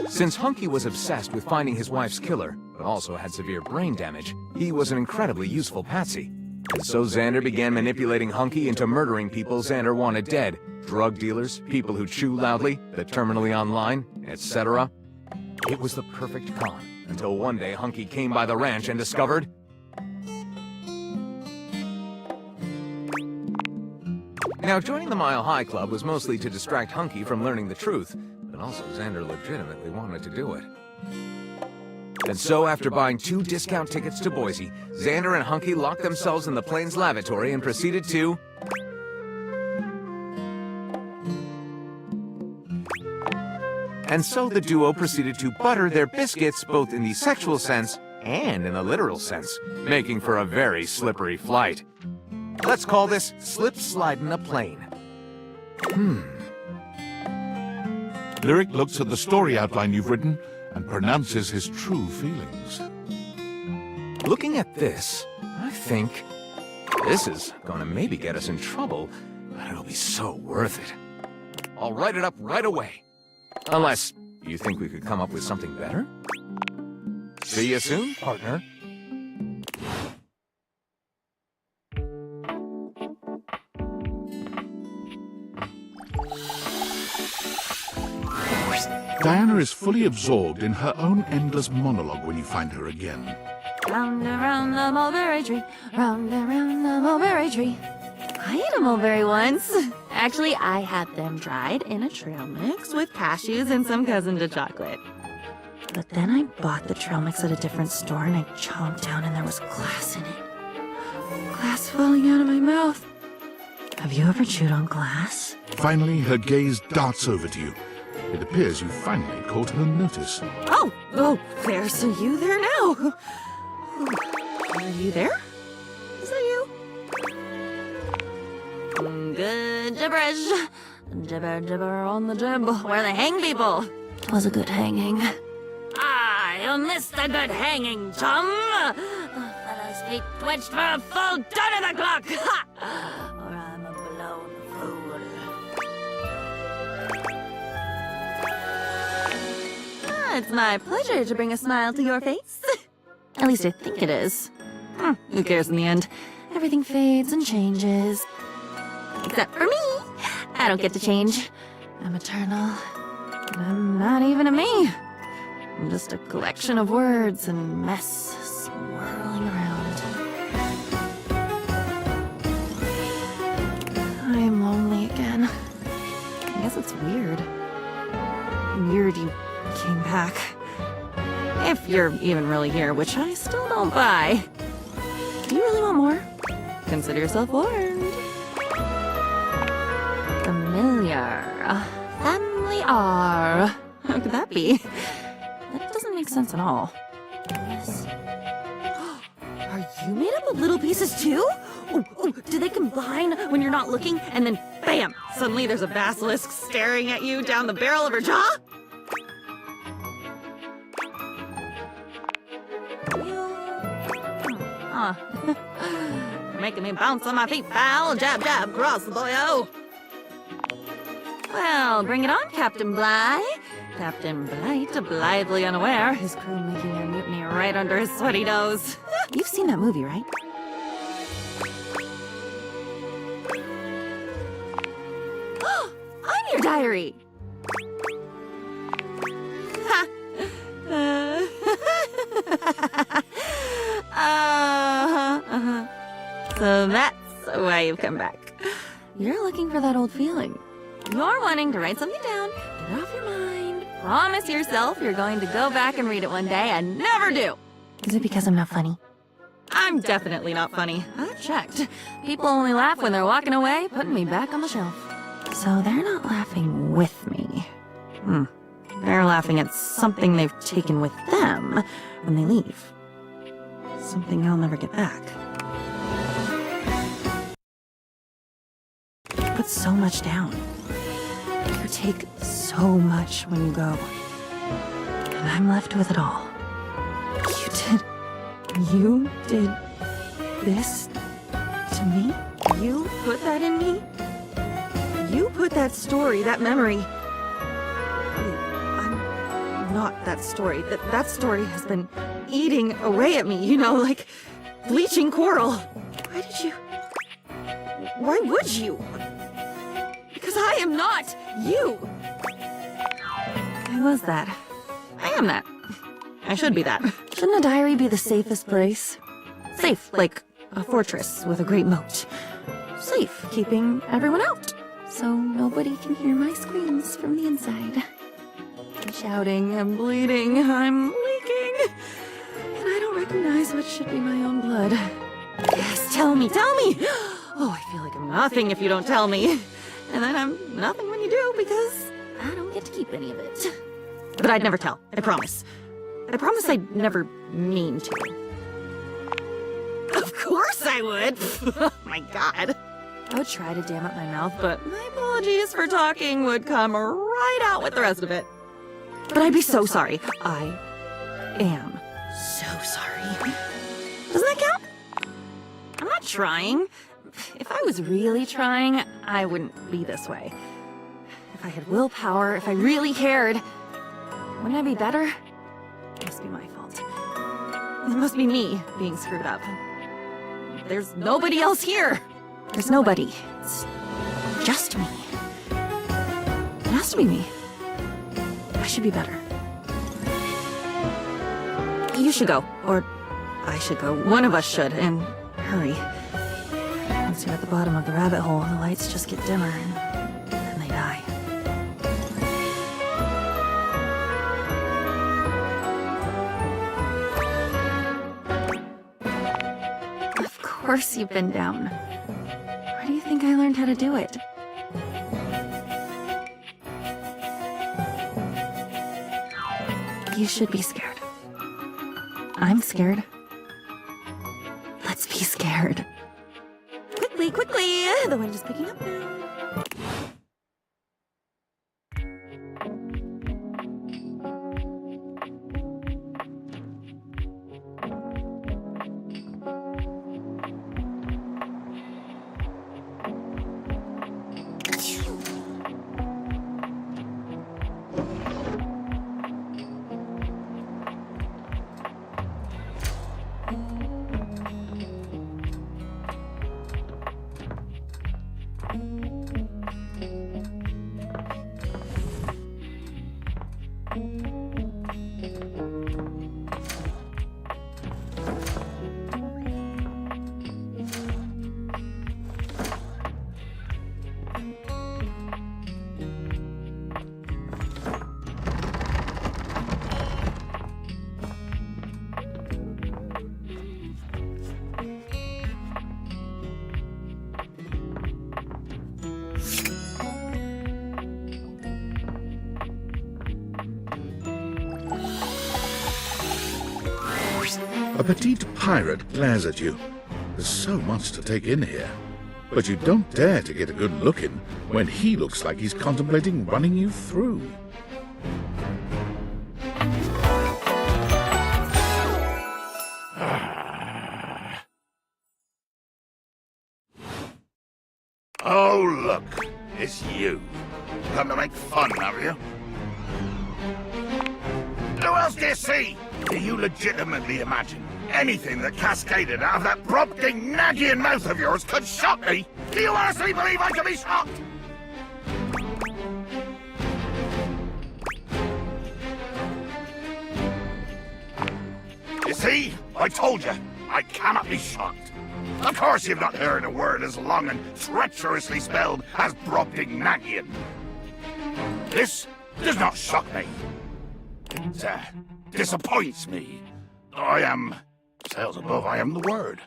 Since Hunky was obsessed with finding his wife's killer, but also had severe brain damage, he was an incredibly useful patsy. And so Xander began manipulating Hunky into murdering people Xander wanted dead. Drug dealers, people who chew loudly, the terminally online, etc. It was the perfect con, until one day Hunky came by the ranch and discovered... Now, joining the Mile High Club was mostly to distract Hunky from learning the truth, but also Xander legitimately wanted to do it. And so, after buying 2 discount tickets to Boise, Xander and Hunky locked themselves in the plane's lavatory and proceeded to... And so the duo proceeded to butter their biscuits both in the sexual sense and in the literal sense, making for a very slippery flight. Let's call this slip-sliding a plane. Lyric looks at the story outline you've written and pronounces his true feelings. Looking at this, I think this is gonna maybe get us in trouble, but it'll be so worth it. I'll write it up right away. Unless you think we could come up with something better? See you soon, partner. Diana is fully absorbed in her own endless monologue when you find her again. Round and round the mulberry tree, round and round the mulberry tree. I ate a mulberry once. Actually, I had them dried in a trail mix with cashews and some cousin to chocolate. But then I bought the trail mix at a different store and I chomped down and there was glass in it. Glass falling out of my mouth. Have you ever chewed on glass? Finally, her gaze darts over to you. It appears you finally caught her notice. Oh, there's you there now. Are you there? Is that you? Good gibberish. Gibber, gibber on the jib. Where they hang people. It was a good hanging. I missed a good hanging, chum. The fellow's feet twitched for a full turn of the clock. Ha! Or I'm a blown fool. It's my pleasure to bring a smile to your face. At least I think it is. Who cares in the end? Everything fades and changes. Except for me. I don't get to change. I'm eternal. And I'm not even a me. I'm just a collection of words and mess swirling around. I'm lonely again. I guess it's weird. Weird you came back. If you're even really here, which I still don't buy. Do you really want more? Consider yourself warned. Familiar. Family R. How could that be? That doesn't make sense at all. Yes. Are you made up of little pieces too? Oh, do they combine when you're not looking and then bam! Suddenly there's a basilisk staring at you down the barrel of her jaw? You're making me bounce on my feet, pal. Jab, jab, cross the boyo. Well, bring it on, Captain Bligh. Captain Blight, blithely unaware, his crew making their mutiny right under his sweaty nose. You've seen that movie, right? I'm your diary. So that's why you've come back. You're looking for that old feeling. You're wanting to write something down, get it off your mind, promise yourself you're going to go back and read it one day and never do. Is it because I'm not funny? I'm definitely not funny. I've checked. People only laugh when they're walking away, putting me back on the shelf. So they're not laughing with me. They're laughing at something they've taken with them when they leave. Something I'll never get back. Put so much down. You take so much when you go, and I'm left with it all. You did this to me? You put that in me? You put that story, that memory. I'm not that story. That story has been eating away at me, you know, like bleaching coral. Why did you? Why would you? Because I am not you. I was that. I am that. I should be that. Shouldn't a diary be the safest place? Safe, like a fortress with a great moat. Safe, keeping everyone out, so nobody can hear my screams from the inside. I'm shouting, I'm bleeding, I'm leaking, and I don't recognize what should be my own blood. Yes, tell me, tell me! Oh, I feel like I'm nothing if you don't tell me. And then I'm nothing when you do, because I don't get to keep any of it. But I'd never tell, I promise. I promise I'd never mean to. Of course I would! Oh my god. I would try to dam up my mouth, but my apologies for talking would come right out with the rest of it. But I'd be so sorry. I am so sorry. Doesn't that count? I'm not trying. If I was really trying, I wouldn't be this way. If I had willpower, if I really cared, wouldn't I be better? It must be my fault. It must be me being screwed up. There's nobody else here. There's nobody. It's just me. It has to be me. I should be better. You should go, or I should go. One of us should, and hurry. Once you're at the bottom of the rabbit hole, the lights just get dimmer, and then they die. Of course you've been down. Where do you think I learned how to do it? You should be scared. I'm scared. Let's be scared. Quickly, quickly! The wind is picking up now. A petite pirate glares at you. There's so much to take in here. But you don't dare to get a good look in when he looks like he's contemplating running you through. Oh, look, it's you. Come to make fun, have you? Who else do you see? Do you legitimately imagine anything that cascaded out of that Brobdingnagian mouth of yours could shock me? Do you honestly believe I could be shocked? You see, I told you, I cannot be shocked. Of course you've not heard a word as long and treacherously spelled as Brobdingnagian. This does not shock me. It disappoints me. I am, sails above, I am the word.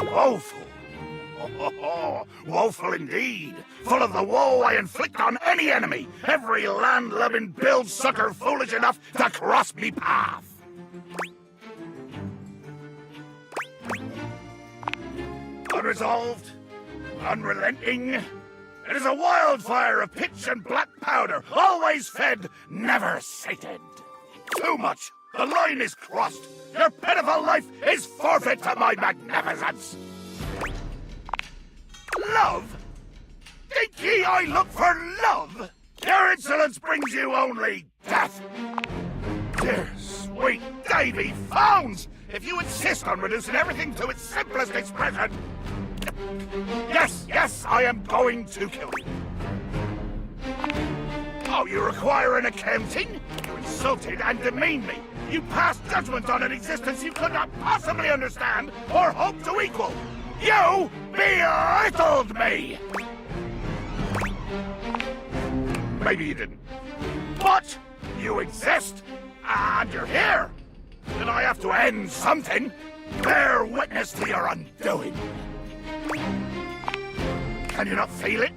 Woeful. Oh, woeful indeed. Full of the woe I inflict on any enemy. Every land-loving bill-sucker foolish enough to cross me path. unresolved, unrelenting. It is a wildfire of pitch and black powder, always fed, never sated. Too much. The line is crossed. Your pitiful life is forfeit to my magnificence. Love? Think ye I look for love? Your insolence brings you only death. Dear sweet Davy Phones! If you insist on reducing everything to its simplest expression... Yes, I am going to kill you. Oh, you require an accounting? You insulted and demeaned me. You passed judgment on an existence you could not possibly understand or hope to equal. You belittled me! Maybe you didn't. But you exist, and you're here. And I have to end something. Bear witness to your undoing. Can you not feel it?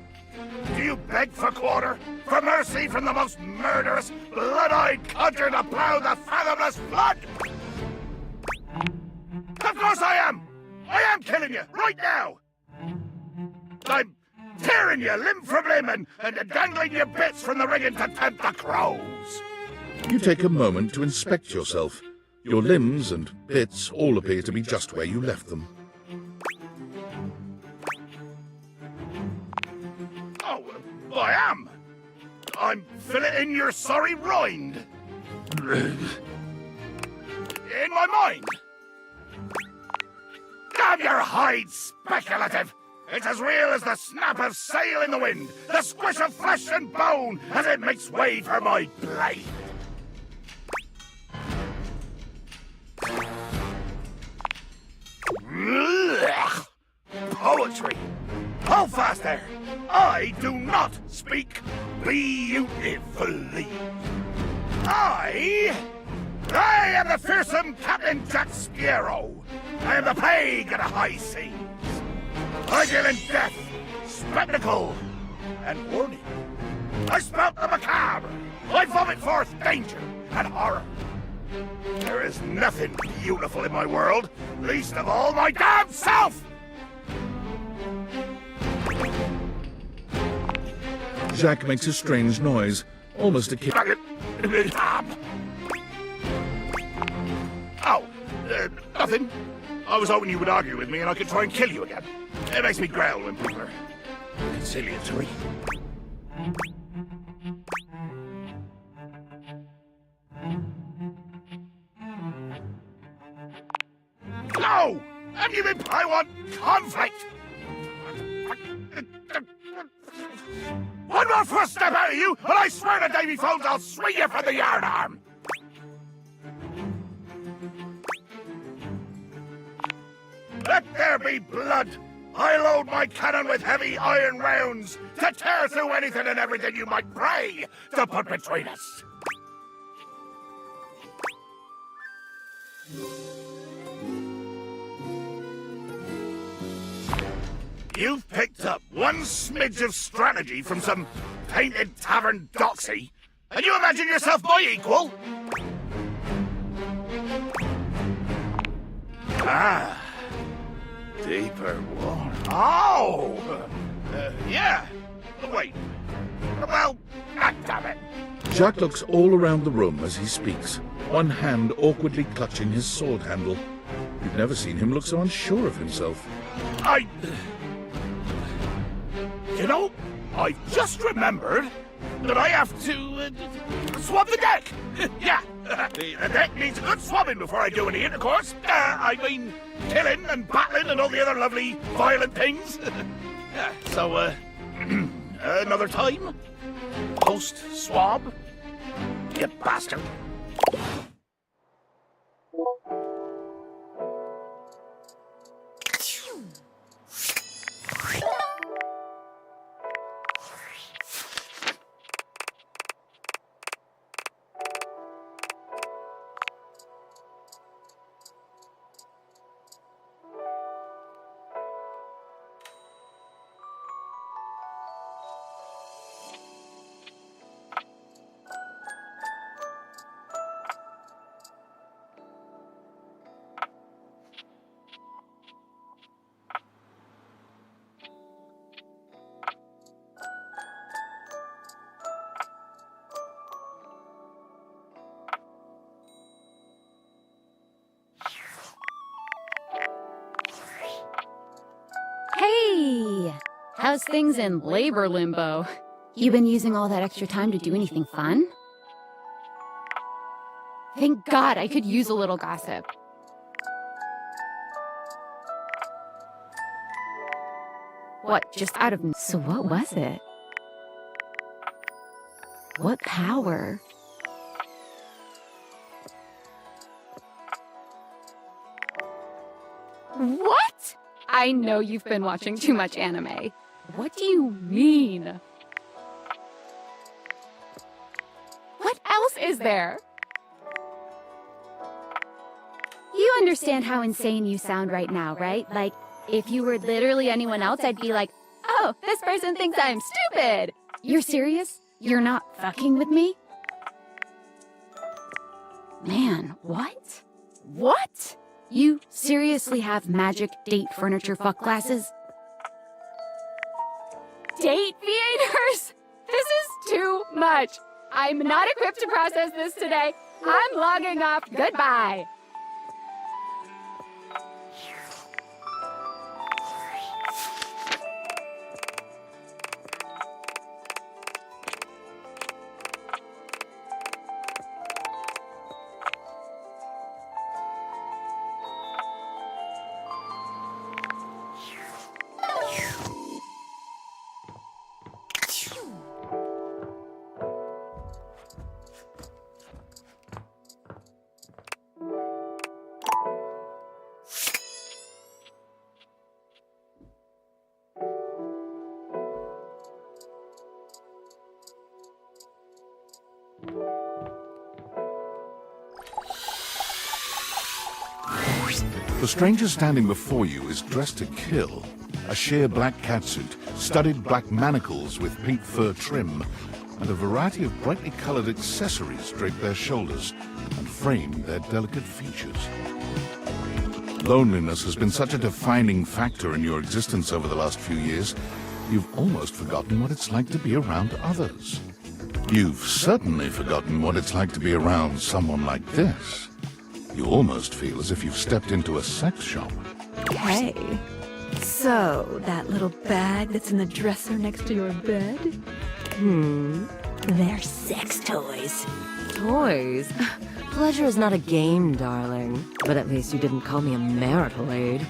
Do you beg for quarter? For mercy from the most murderous, blood-eyed codger to plow the fathomless flood? Of course I am! I am killing you, right now! I'm tearing you limb from limb and dangling your bits from the rigging to tempt the crows! You take a moment to inspect yourself. Your limbs and bits all appear to be just where you left them. Oh, I am! I'm filleting your sorry rind! In my mind! Damn your hide, speculative! It's as real as the snap of sail in the wind, the squish of flesh and bone as it makes way for my blade! Poetry! Hold fast there! I do not speak beautifully. I am the fearsome Captain Jack Sparrow. I am the plague of the high seas. I deal in death, spectacle, and warning. I spout the macabre. I vomit forth danger and horror. There is nothing beautiful in my world, least of all my damn self! Jack makes a strange noise, almost akin... Oh, nothing. I was hoping you would argue with me and I could try and kill you again. It makes me growl when people are conciliatory. No! And you mean I want conflict? One more first step out of you, and I swear to Davy Phones I'll swing you from the yardarm! Let there be blood! I load my cannon with heavy iron rounds to tear through anything and everything you might pray to put between us! You've picked up one smidge of strategy from some painted tavern doxy, and you imagine yourself my equal? Ah, deeper water. Oh, yeah. Wait. Well, damn it. Jack looks all around the room as he speaks, one hand awkwardly clutching his sword handle. You've never seen him look so unsure of himself. You know, I've just remembered that I have to swab the deck. Yeah, the deck needs a good swabbing before I do any intercourse. I mean, killing and battling and all the other lovely violent things. Yeah, so, another time? Post-swab? You bastard. How's things in labor limbo? You been using all that extra time to do anything fun? Thank God, I could use a little gossip. What, just out of... So what was it? What power? What? I know you've been watching too much anime. What do you mean? What else is there? You understand how insane you sound right now, right? Like, if you were literally anyone else, I'd be like, oh, this person thinks I'm stupid. You're serious? You're not fucking with me? Man, what? What? You seriously have magic date furniture fuck glasses? Date theaters? This is too much. I'm not equipped to process this today. I'm logging off. Goodbye. The stranger standing before you is dressed to kill. A sheer black catsuit, studded black manacles with pink fur trim, and a variety of brightly colored accessories drape their shoulders and frame their delicate features. Loneliness has been such a defining factor in your existence over the last few years, you've almost forgotten what it's like to be around others. You've certainly forgotten what it's like to be around someone like this. You almost feel as if you've stepped into a sex shop. Hey, so that little bag that's in the dresser next to your bed? They're sex toys. Toys? Pleasure is not a game, darling. But at least you didn't call me a marital aid.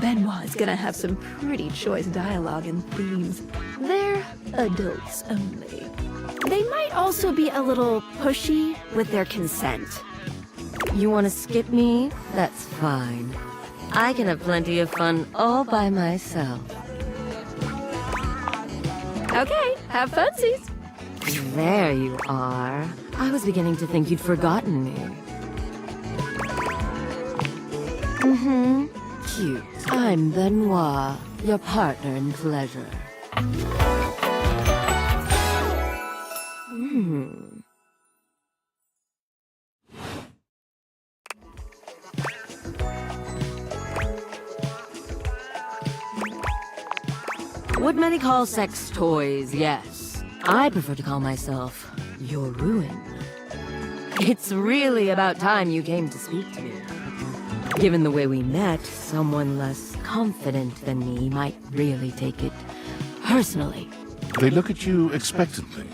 Benoit is gonna have some pretty choice dialogue and themes. They're adults only. They might also be a little pushy with their consent. You want to skip me? That's fine. I can have plenty of fun all by myself. Okay, have funsies. There you are. I was beginning to think you'd forgotten me. Cute. I'm Benoit, your partner in pleasure. What many call sex toys, yes. I prefer to call myself your ruin. It's really about time you came to speak to me. Given the way we met, someone less confident than me might really take it personally. They look at you expectantly,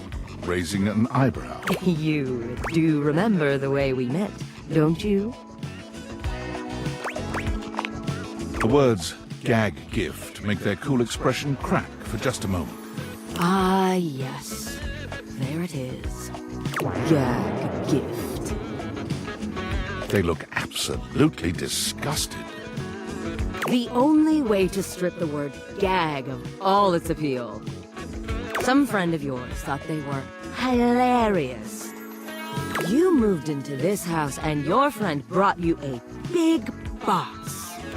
raising an eyebrow. You do remember the way we met, don't you? The words gag gift make their cool expression crack for just a moment. Ah, yes. There it is. Gag gift. They look absolutely disgusted. The only way to strip the word gag of all its appeal. Some friend of yours thought they were hilarious. You moved into this house and your friend brought you a big box.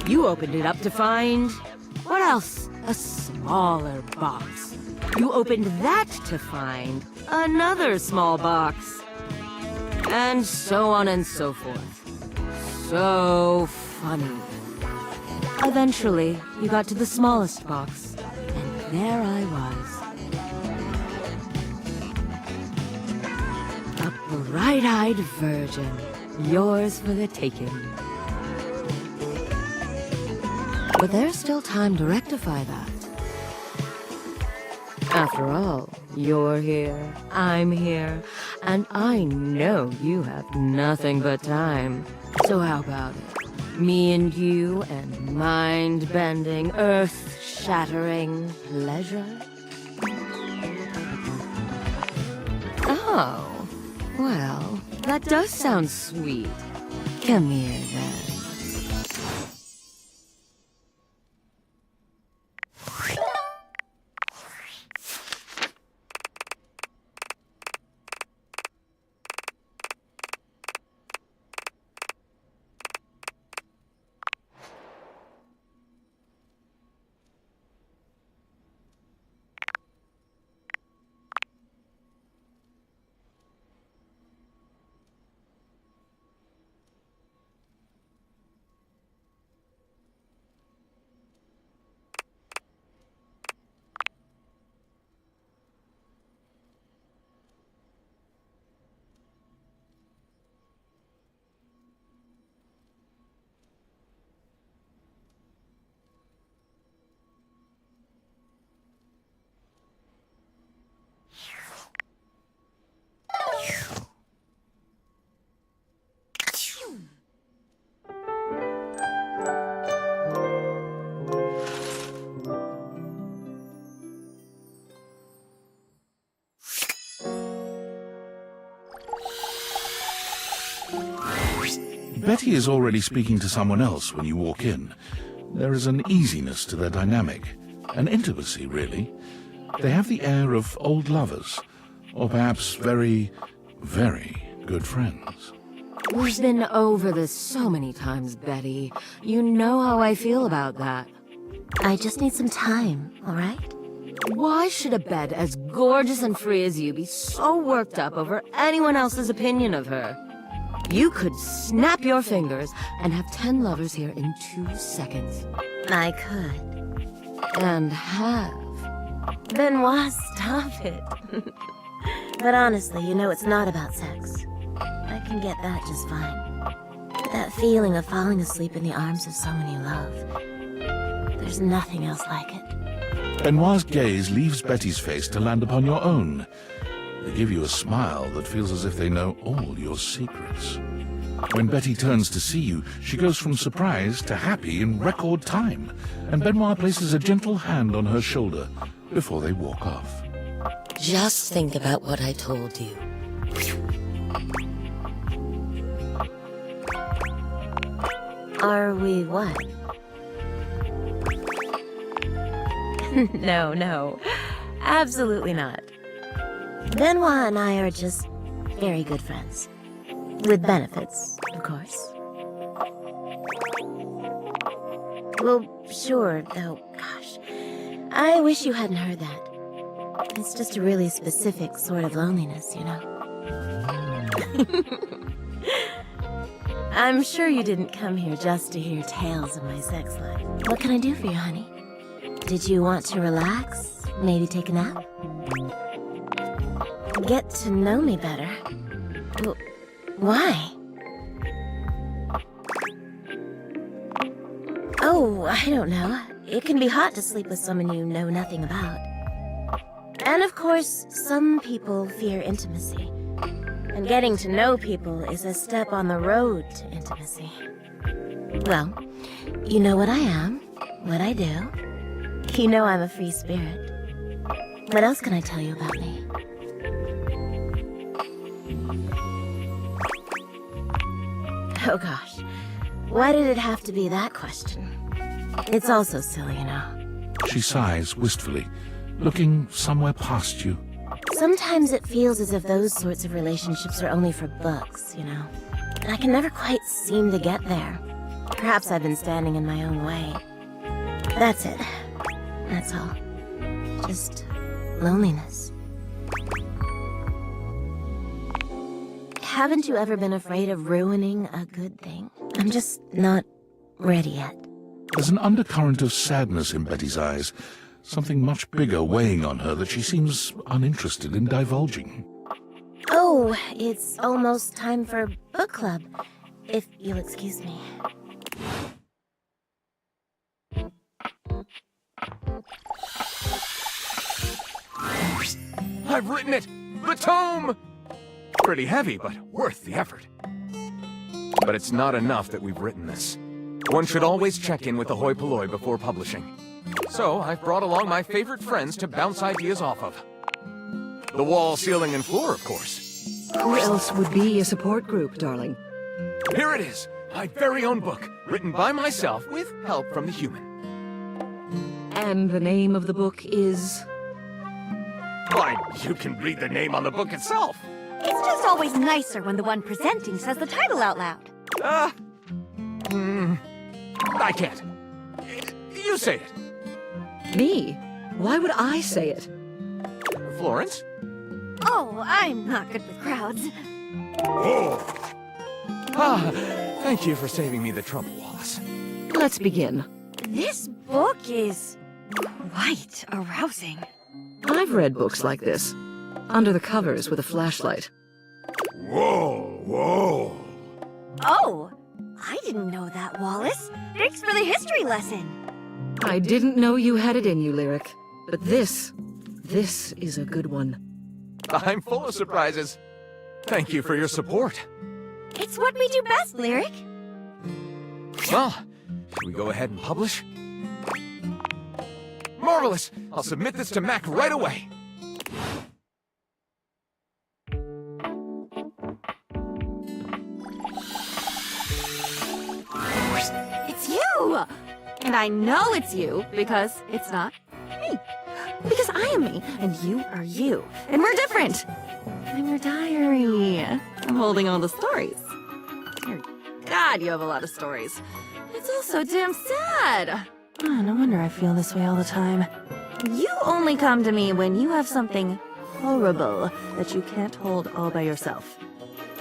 You opened it up to find... what else? A smaller box. You opened that to find another small box. And so on and so forth. So funny. Eventually, you got to the smallest box, and there I was. A bright-eyed virgin, yours for the taking. But there's still time to rectify that. After all, you're here, I'm here, and I know you have nothing but time. So how about it? Me and you and mind-bending, earth-shattering pleasure? Oh, well, that does sound sweet. Come here, then. Betty is already speaking to someone else when you walk in. There is an easiness to their dynamic, an intimacy, really. They have the air of old lovers, or perhaps very, very good friends. We've been over this so many times, Betty. You know how I feel about that. I just need some time, all right? Why should a bed as gorgeous and free as you be so worked up over anyone else's opinion of her? You could snap your fingers and have 10 lovers here in 2 seconds. I could. And have. Benoit, stop it. But honestly, you know it's not about sex. I can get that just fine. But that feeling of falling asleep in the arms of someone you love, there's nothing else like it. Benoit's gaze leaves Betty's face to land upon your own. They give you a smile that feels as if they know all your secrets. When Betty turns to see you, she goes from surprised to happy in record time, and Benoit places a gentle hand on her shoulder before they walk off. Just think about what I told you. Are we what? No. Absolutely not. Benoit and I are just very good friends. With benefits, of course. Well, sure, though, gosh. I wish you hadn't heard that. It's just a really specific sort of loneliness, you know? I'm sure you didn't come here just to hear tales of my sex life. What can I do for you, honey? Did you want to relax? Maybe take a nap? Get to know me better? Why? Oh, I don't know. It can be hot to sleep with someone you know nothing about. And of course, some people fear intimacy. And getting to know people is a step on the road to intimacy. Well, you know what I am, what I do. You know I'm a free spirit. What else can I tell you about me? Oh gosh, why did it have to be that question? It's all so silly, you know. She sighs wistfully, looking somewhere past you. Sometimes it feels as if those sorts of relationships are only for books, you know. And I can never quite seem to get there. Perhaps I've been standing in my own way. That's it. That's all. Just loneliness. Haven't you ever been afraid of ruining a good thing? I'm just not ready yet. There's an undercurrent of sadness in Betty's eyes, something much bigger weighing on her that she seems uninterested in divulging. Oh, it's almost time for book club, if you'll excuse me. I've written it! The tome! Pretty heavy, but worth the effort. But it's not enough that we've written this. One should always check in with the hoi polloi before publishing. So I've brought along my favorite friends to bounce ideas off of. The wall, ceiling, and floor, of course. Who else would be a support group, darling? Here it is, my very own book, written by myself with help from the human. And the name of the book is... Why, you can read the name on the book itself. It's just always nicer when the one presenting says the title out loud. I can't. You say it. Me? Why would I say it? Florence? Oh, I'm not good with crowds. Thank you for saving me the trouble, Wallace. Let's begin. This book is quite arousing. I've read books like this. Under the covers with a flashlight. Whoa, whoa. Oh, I didn't know that, Wallace. Thanks for the history lesson. I didn't know you had it in you, Lyric. But this is a good one. I'm full of surprises. Thank you for your support. It's what we do best, Lyric. Well, should we go ahead and publish? Marvelous! I'll submit this to Mac right away. It's you! And I know it's you because it's not me. Because I am me, and you are you. And we're different. I'm your diary. I'm holding all the stories. Dear God, you have a lot of stories. It's all so damn sad. Oh, no wonder I feel this way all the time. You only come to me when you have something horrible that you can't hold all by yourself.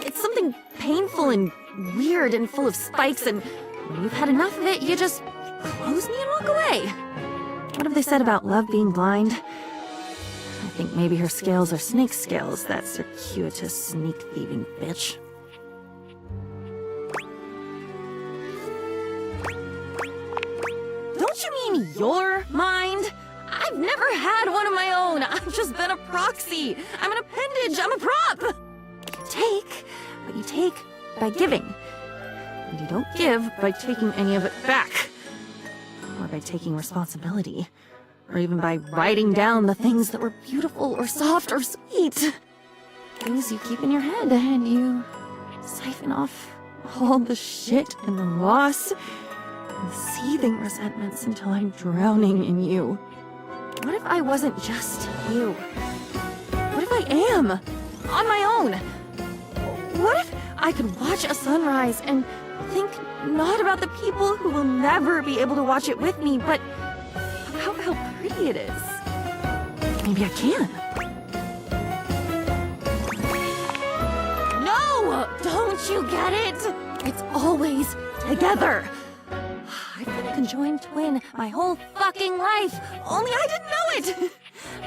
It's something painful and weird and full of spikes, and when you've had enough of it, you just close me and walk away. What have they said about love being blind? I think maybe her scales are snake scales, that circuitous, sneak-thieving bitch. Don't you mean your mind? I've never had one of my own. I've just been a proxy. I'm an appendage. I'm a prop. You take what you take by giving. And you don't give by taking any of it back. Or by taking responsibility. Or even by writing down the things that were beautiful or soft or sweet. Things you keep in your head and you siphon off all the shit and the loss and the seething resentments until I'm drowning in you. What if I wasn't just you? What if I am on my own? What if I could watch a sunrise and think not about the people who will never be able to watch it with me, but about how pretty it is? Maybe I can. No! Don't you get it? It's always together. I've been a conjoined twin my whole fucking life, only I didn't know it!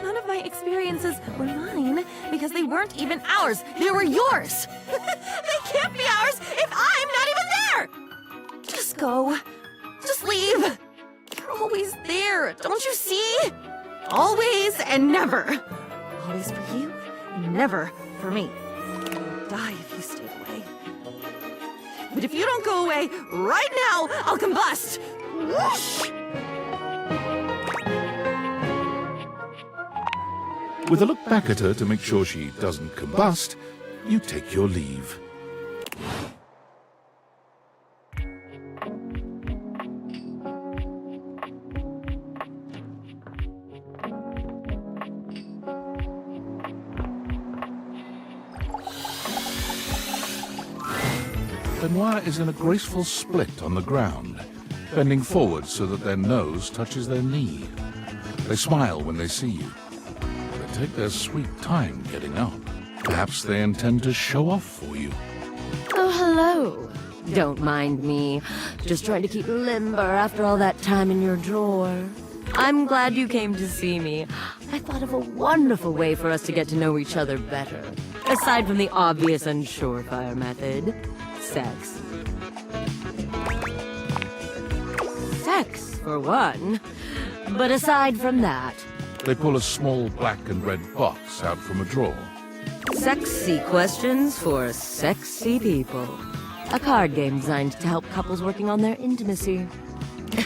None of my experiences were mine because they weren't even ours. They were yours. They can't be ours if I'm not even there. Just go. Just leave. You're always there. Don't you see? Always and never. Always for you and never for me. I'll die if you stay away. But if you don't go away right now, I'll combust. Whoosh! With a look back at her to make sure she doesn't combust, you take your leave. Benoit is in a graceful split on the ground, bending forward so that their nose touches their knee. They smile when they see you. They take their sweet time getting up. Perhaps they intend to show off for you. Oh, hello. Don't mind me. Just trying to keep limber after all that time in your drawer. I'm glad you came to see me. I thought of a wonderful way for us to get to know each other better. Aside from the obvious and surefire method, sex. Sex, for one. But aside from that... They pull a small black and red box out from a drawer. Sexy questions for sexy people. A card game designed to help couples working on their intimacy.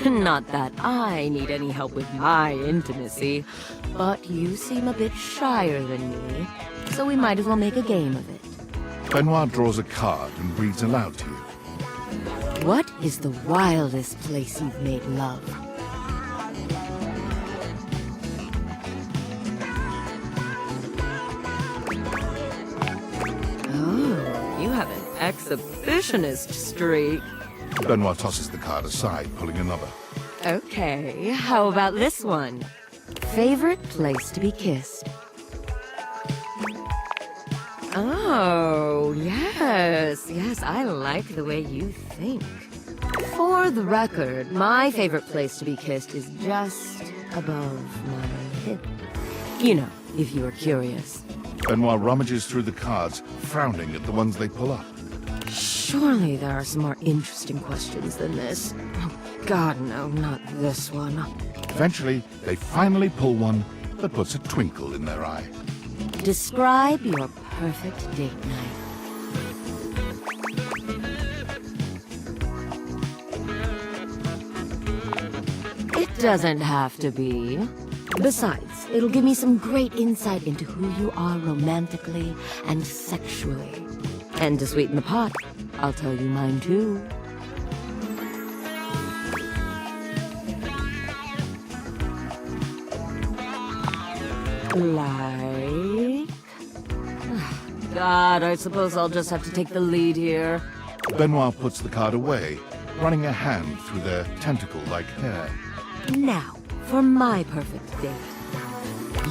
Not that I need any help with my intimacy, but you seem a bit shyer than me, so we might as well make a game of it. Benoit draws a card and reads aloud to you. What is the wildest place you've made love? Oh, you have an exhibitionist streak. Benoit tosses the card aside, pulling another. Okay, how about this one? Favorite place to be kissed? Oh, yes, I like the way you think. For the record, my favorite place to be kissed is just above my hip. You know, if you were curious. Benoit rummages through the cards, frowning at the ones they pull up. Surely there are some more interesting questions than this. Oh, God, no, not this one. Eventually, they finally pull one that puts a twinkle in their eye. Describe your perfect date night. It doesn't have to be. Besides, it'll give me some great insight into who you are romantically and sexually. And to sweeten the pot, I'll tell you mine too. Like... God, I suppose I'll just have to take the lead here. Benoit puts the card away, running a hand through their tentacle-like hair. Now, for my perfect date.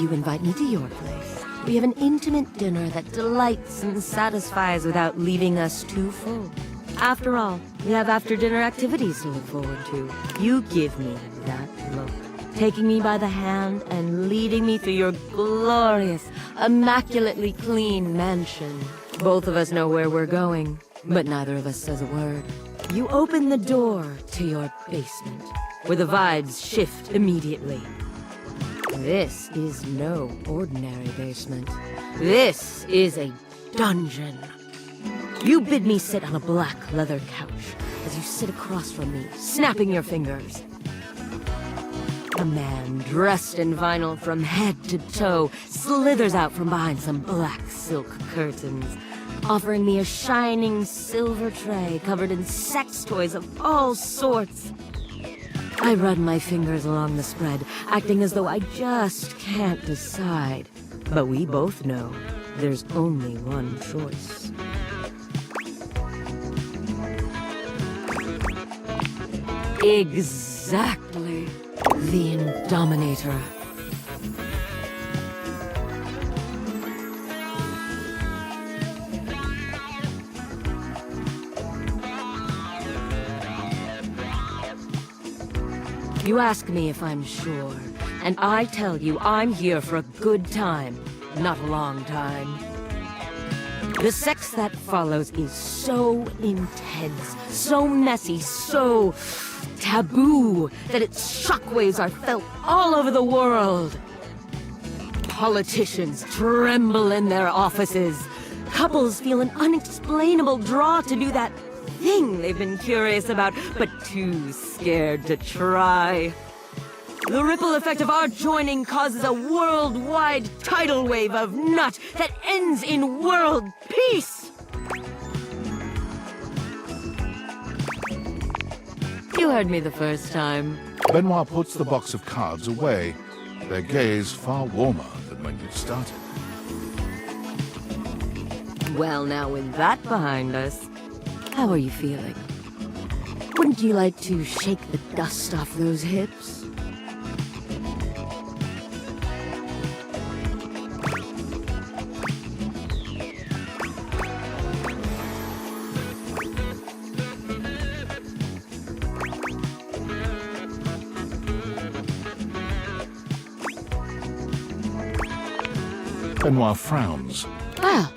You invite me to your place. We have an intimate dinner that delights and satisfies without leaving us too full. After all, we have after-dinner activities to look forward to. You give me that look, taking me by the hand and leading me through your glorious, immaculately clean mansion. Both of us know where we're going, but neither of us says a word. You open the door to your basement, where the vibes shift immediately. This is no ordinary basement. This is a dungeon. You bid me sit on a black leather couch as you sit across from me, snapping your fingers. A man dressed in vinyl from head to toe slithers out from behind some black silk curtains, offering me a shining silver tray covered in sex toys of all sorts. I run my fingers along the spread, acting as though I just can't decide. But we both know there's only one choice. Exactly. The Indominator. You ask me if I'm sure, and I tell you I'm here for a good time, not a long time. The sex that follows is so intense, so messy, so taboo that its shockwaves are felt all over the world. Politicians tremble in their offices. Couples feel an unexplainable draw to do that thing they've been curious about, but too scared to try. The ripple effect of our joining causes a worldwide tidal wave of nut that ends in world peace. You heard me the first time. Benoit puts the box of cards away, their gaze far warmer than when you started. Well, now with that behind us, how are you feeling? Wouldn't you like to shake the dust off those hips? Benoit frowns. Well,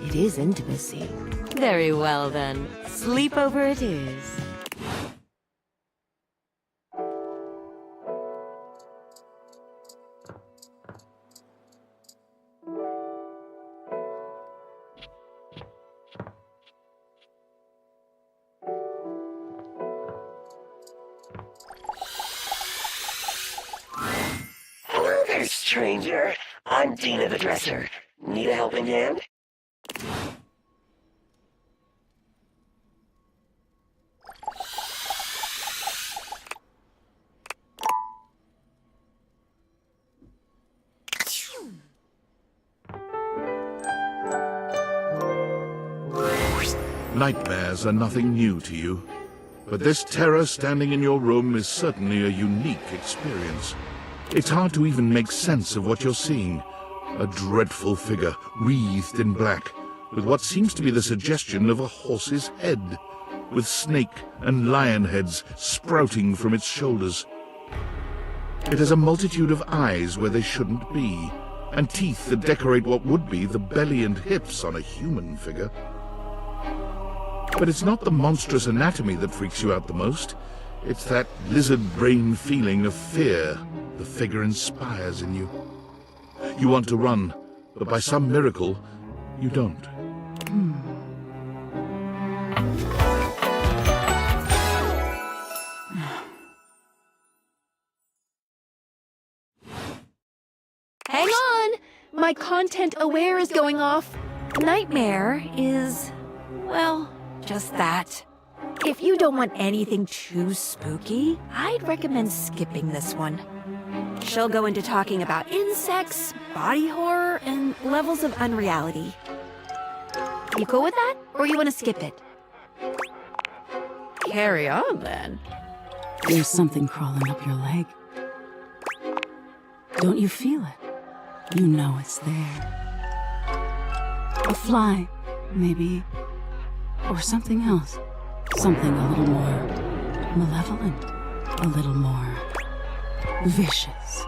it is intimacy. Very well then. Sleepover it is. stranger. I'm Dina the Dresser. Need a helping hand? Nightmares are nothing new to you, but this terror standing in your room is certainly a unique experience. It's hard to even make sense of what you're seeing. A dreadful figure, wreathed in black, with what seems to be the suggestion of a horse's head, with snake and lion heads sprouting from its shoulders. It has a multitude of eyes where they shouldn't be, and teeth that decorate what would be the belly and hips on a human figure. But it's not the monstrous anatomy that freaks you out the most. It's that lizard brain feeling of fear the figure inspires in you. You want to run, but by some miracle, you don't. Hang on! My content aware is going off. Nightmare is, well, just that. If you don't want anything too spooky, I'd recommend skipping this one. She'll go into talking about insects, body horror, and levels of unreality. You cool with that? Or you want to skip it? Carry on, then. There's something crawling up your leg. Don't you feel it? You know it's there. A fly, maybe. Or something else. Something a little more malevolent. A little more vicious.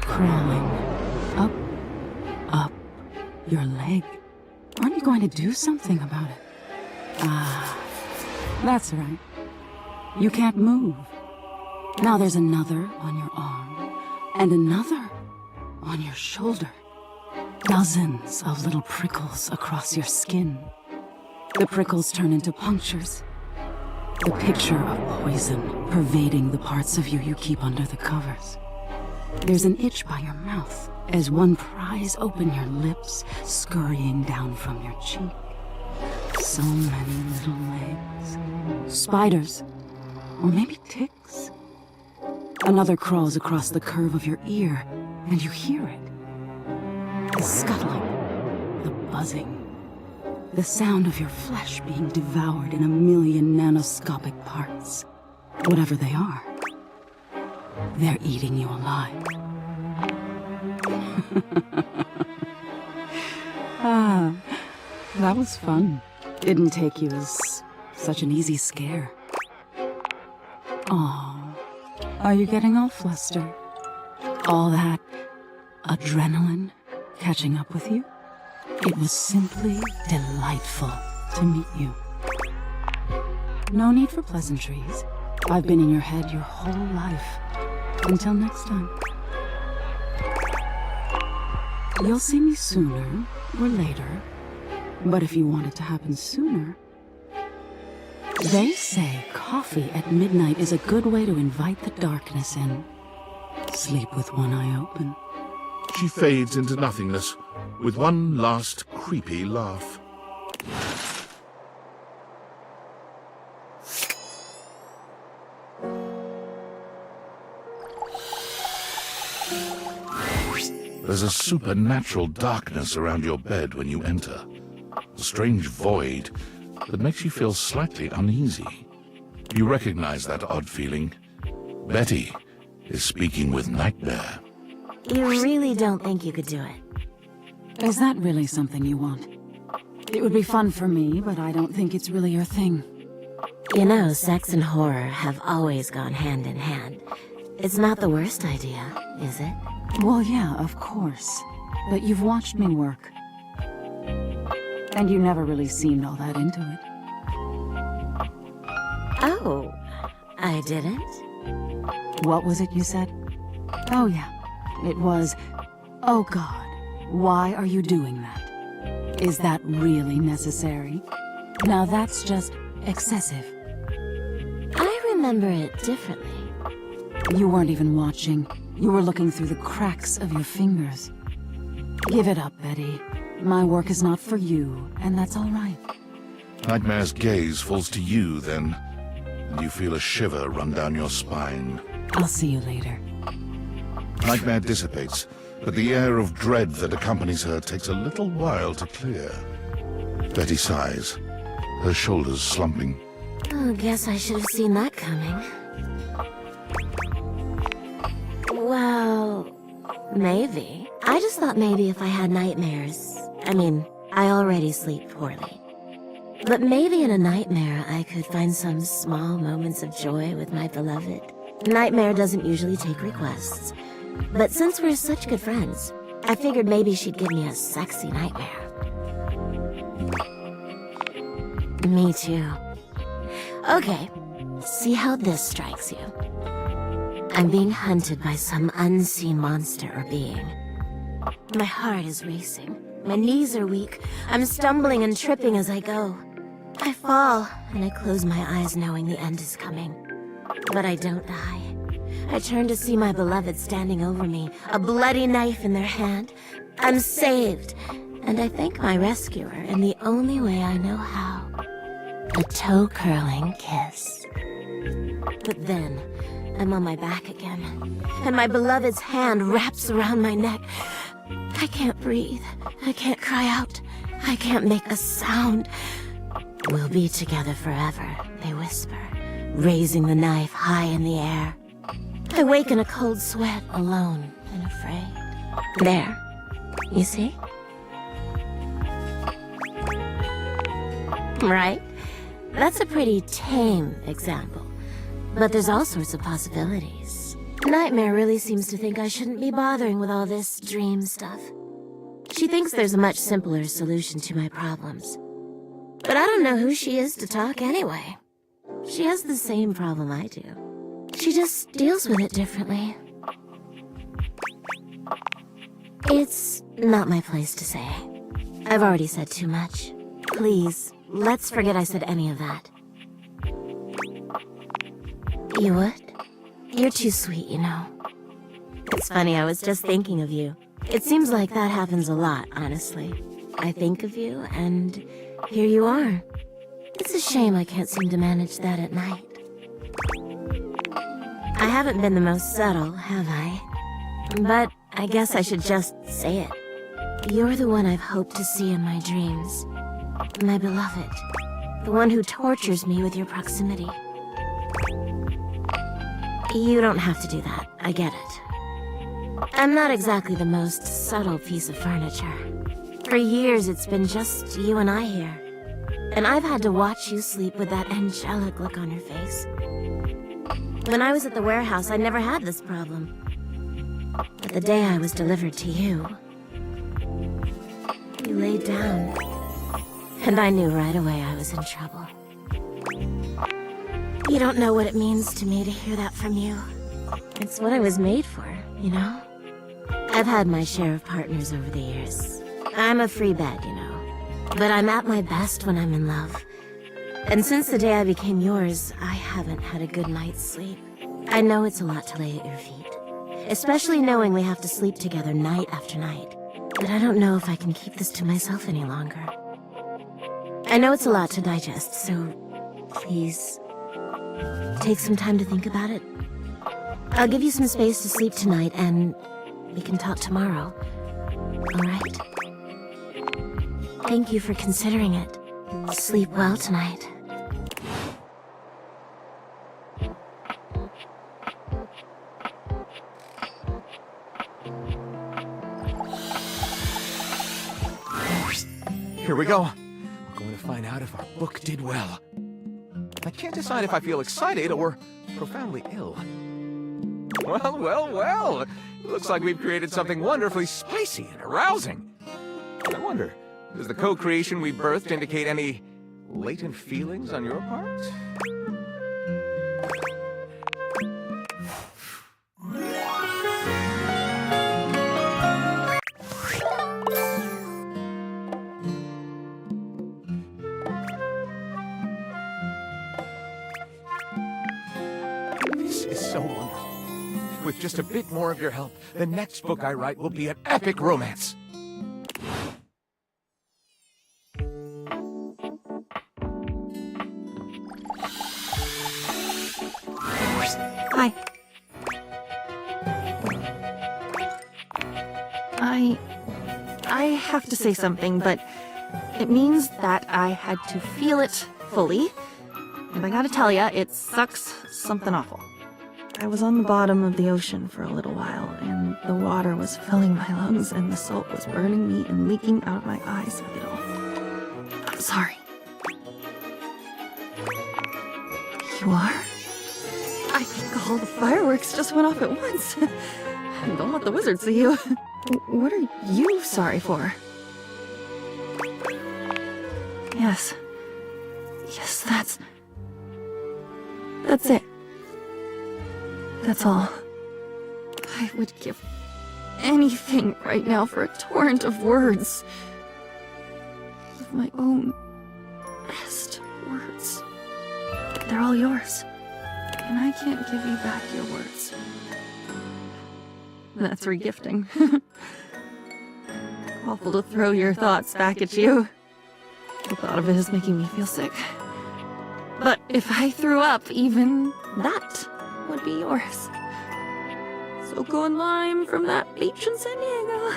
Crawling up your leg. Aren't you going to do something about it? Ah, that's right. You can't move. Now there's another on your arm, and another on your shoulder. Dozens of little prickles across your skin. The prickles turn into punctures. The picture of poison pervading the parts of you you keep under the covers. There's an itch by your mouth as one pries open your lips, scurrying down from your cheek. So many little legs. Spiders. Or maybe ticks. Another crawls across the curve of your ear, and you hear it. The scuttling. The buzzing. The sound of your flesh being devoured in a million nanoscopic parts. Whatever they are. They're eating you alive. Ah, that was fun. Didn't take you as such an easy scare. Aw, are you getting all flustered? All that adrenaline catching up with you? It was simply delightful to meet you. No need for pleasantries. I've been in your head your whole life. Until next time. You'll see me sooner or later, but if you want it to happen sooner... They say coffee at midnight is a good way to invite the darkness in. Sleep with one eye open. She fades into nothingness, with one last creepy laugh. There's a supernatural darkness around your bed when you enter. A strange void that makes you feel slightly uneasy. You recognize that odd feeling. Betty is speaking with Nightmare. You really don't think you could do it? Is that really something you want? It would be fun for me, but I don't think it's really your thing. You know, sex and horror have always gone hand in hand. It's not the worst idea, is it? Well, yeah, of course. But you've watched me work. And you never really seemed all that into it. Oh, I didn't? What was it you said? Oh, yeah. It was, oh God, why are you doing that? Is that really necessary? Now that's just excessive. I remember it differently. You weren't even watching. You were looking through the cracks of your fingers. Give it up, Betty. My work is not for you, and that's all right. Nightmare's gaze falls to you then, and you feel a shiver run down your spine. I'll see you later. Nightmare dissipates, but the air of dread that accompanies her takes a little while to clear. Betty sighs, her shoulders slumping. Oh, guess I should have seen that coming. Well, maybe. I just thought maybe if I had nightmares. I mean, I already sleep poorly. But maybe in a nightmare I could find some small moments of joy with my beloved. Nightmare doesn't usually take requests. But since we're such good friends, I figured maybe she'd give me a sexy nightmare. Me too. Okay, see how this strikes you. I'm being hunted by some unseen monster or being. My heart is racing. My knees are weak. I'm stumbling and tripping as I go. I fall, and I close my eyes knowing the end is coming. But I don't die. I turn to see my beloved standing over me, a bloody knife in their hand. I'm saved, and I thank my rescuer in the only way I know how. A toe-curling kiss. But then, I'm on my back again, and my beloved's hand wraps around my neck. I can't breathe. I can't cry out. I can't make a sound. We'll be together forever, they whisper, raising the knife high in the air. I wake in a cold sweat, alone and afraid. There. You see? Right? That's a pretty tame example. But there's all sorts of possibilities. Nightmare really seems to think I shouldn't be bothering with all this dream stuff. She thinks there's a much simpler solution to my problems. But I don't know who she is to talk anyway. She has the same problem I do. She just deals with it differently. It's not my place to say. I've already said too much. Please, let's forget I said any of that. You would? You're too sweet, you know. It's funny, I was just thinking of you. It seems like that happens a lot, honestly. I think of you, and here you are. It's a shame I can't seem to manage that at night. I haven't been the most subtle, have I? But I guess I should just say it. You're the one I've hoped to see in my dreams. My beloved. The one who tortures me with your proximity. You don't have to do that. I get it. I'm not exactly the most subtle piece of furniture. For years, it's been just you and I here. And I've had to watch you sleep with that angelic look on your face. When I was at the warehouse, I never had this problem. But the day I was delivered to you, you laid down. And I knew right away I was in trouble. You don't know what it means to me to hear that from you. It's what I was made for, you know? I've had my share of partners over the years. I'm a free bed, you know. But I'm at my best when I'm in love. And since the day I became yours, I haven't had a good night's sleep. I know it's a lot to lay at your feet. Especially knowing we have to sleep together night after night. But I don't know if I can keep this to myself any longer. I know it's a lot to digest, so please, take some time to think about it. I'll give you some space to sleep tonight, and we can talk tomorrow. All right? Thank you for considering it. Sleep well tonight. Here we go. We're going to find out if our book did well. I can't decide if I feel excited or profoundly ill. Well, well, well. Looks like we've created something wonderfully spicy and arousing. I wonder, does the co-creation we birthed indicate any latent feelings on your part? This is so wonderful. With just a bit more of your help, the next book I write will be an epic romance. Hi. I have to say something, but it means that I had to feel it fully. And I gotta tell ya, it sucks something awful. I was on the bottom of the ocean for a little while, and the water was filling my lungs, and the salt was burning me and leaking out of my eyes with it all. I'm sorry. You are? I think all the fireworks just went off at once. Don't let the wizard see you. What are you sorry for? Yes. Yes, that's it. That's all. I would give anything right now for a torrent of words. Of my own best words. They're all yours. And I can't give you back your words. That's regifting. Awful to throw your thoughts back at you. The thought of it is making me feel sick. But if I threw up, even that would be yours. So go and lime from that beach in San Diego.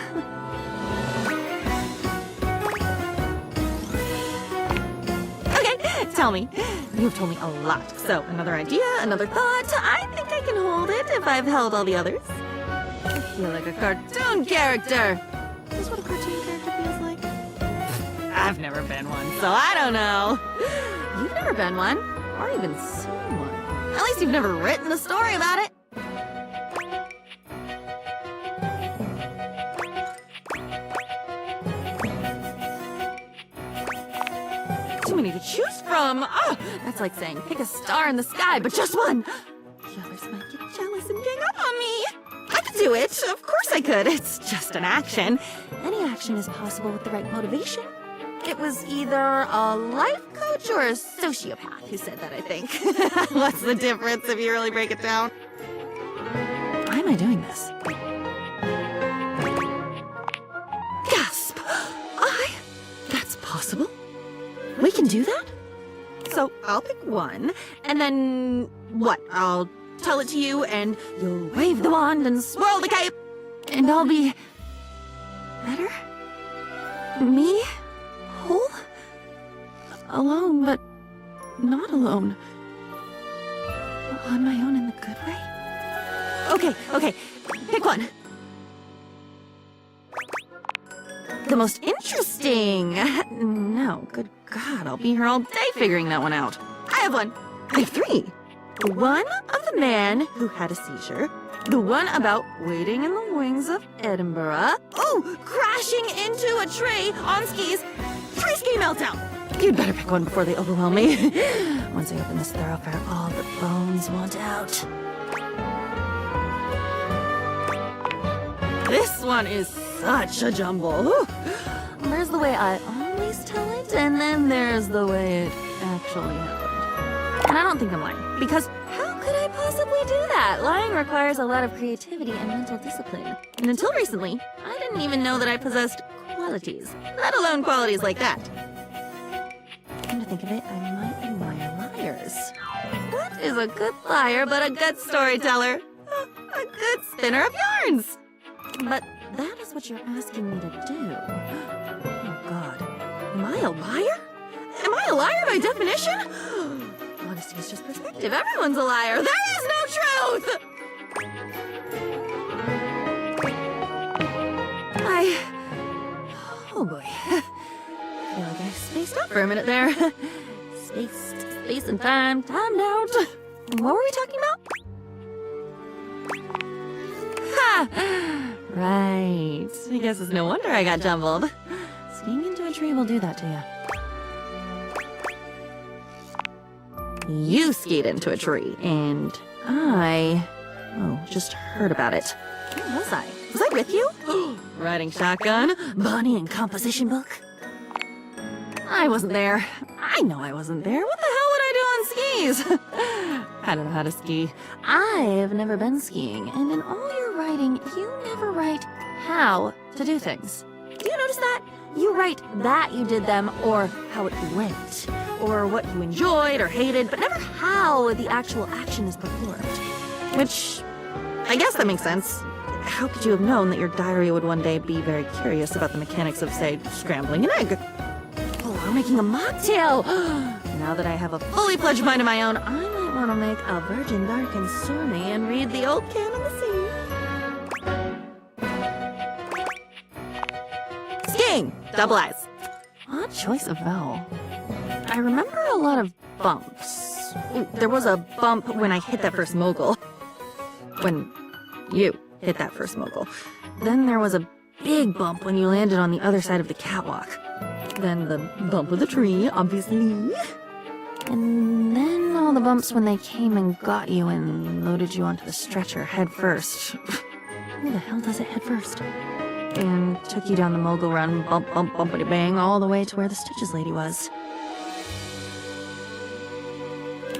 Okay, tell me. You've told me a lot. So, another idea, another thought. I think I can hold it if I've held all the others. I feel like a cartoon character. Is what a cartoon character feels like? I've never been one, so I don't know. You've never been one, or even seen one. At least you've never written a story about it. Too many to choose from. Oh, that's like saying pick a star in the sky, but just one. The others might get jealous and gang up on me. I could do it. Of course I could. It's just an action. Any action is possible with the right motivation. It was either a life coach or a sociopath who said that, I think. What's the difference if you really break it down? Why am I doing this? Gasp! That's possible? We can do that? So I'll pick one, and then what? I'll tell it to you, and you'll wave the wand and swirl the cape, and I'll be better? Me? Whole? Alone, but not alone. On my own in the good way? Okay. Pick one. The most interesting. No, good God, I'll be here all day figuring that one out. I have one. I have three. The one of the man who had a seizure. The one about waiting in the wings of Edinburgh. Oh, crashing into a tree on skis. Tree ski meltdown. You'd better pick one before they overwhelm me. Once I open this thoroughfare, all the bones want out. This one is such a jumble. Ooh. There's the way I always tell it, and then there's the way it actually happened. And I don't think I'm lying, because how could I possibly do that? Lying requires a lot of creativity and mental discipline. And until recently, I didn't even know that I possessed qualities, let alone qualities like that. Come to think of it, I might admire liars. What is a good liar but a good storyteller? A good spinner of yarns! But that is what you're asking me to do. Oh, God. Am I a liar? Am I a liar by definition? Honesty is just perspective. Everyone's a liar. There is no truth! Oh, boy. I feel like I spaced out for a minute there. Space and time, timed out. What were we talking about? Ha! Right. I guess it's no wonder I got jumbled. Skiing into a tree will do that to you. You skied into a tree, and I... just heard about it. Where was I? Was I with you? Riding shotgun? Bonnie and composition book? I wasn't there. I know I wasn't there. What the hell would I do on skis. I don't know how to ski. I've never been skiing, and in all your writing, you never write how to do things. Do you notice that? You write that you did them, or how it went, or what you enjoyed or hated, but never how the actual action is performed. Which, I guess that makes sense. How could you have known that your diary would one day be very curious about the mechanics of, say, scrambling an egg? Or making a mocktail? Now that I have a fully fledged mind of my own, I might want to make a virgin dark and stormy and read the old can of the sea. Skiing! Double eyes. Odd choice of vowel. I remember a lot of bumps. Ooh, there was a bump when I hit that first mogul. When you hit that first mogul. Then there was a big bump when you landed on the other side of the catwalk. Then the bump with the tree, obviously. And then all the bumps when they came and got you and loaded you onto the stretcher head first. Who the hell does it head first? And took you down the mogul run, bump, bump, bumpity bang, all the way to where the Stitches lady was.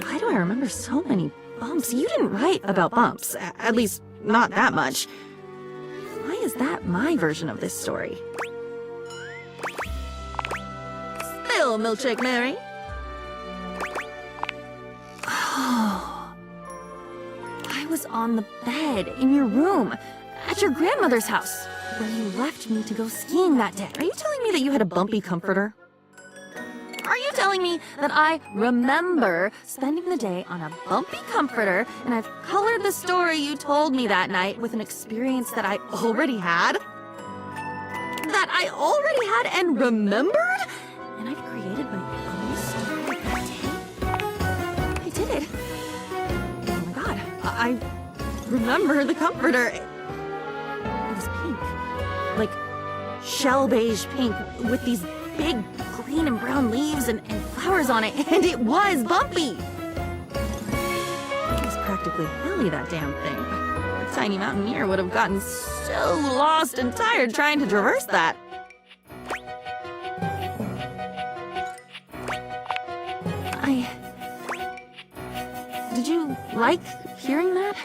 Why do I remember so many bumps? You didn't write about bumps, at least not that much. Why is that my version of this story? Spill, milkshake Mary. Oh. I was on the bed in your room at your grandmother's house when you left me to go skiing that day. Are you telling me that you had a bumpy comforter? Are you telling me that I remember spending the day on a bumpy comforter and I've colored the story you told me that night with an experience that I already had? That I already had and remembered? And I've created my own story that day? I did it. Oh my god. I remember the comforter. It was pink. Like shell beige pink with these big green and brown leaves and flowers on it, and it was bumpy! It was practically hilly, that damn thing. A tiny mountaineer would have gotten so lost and tired trying to traverse that. Did you like hearing that?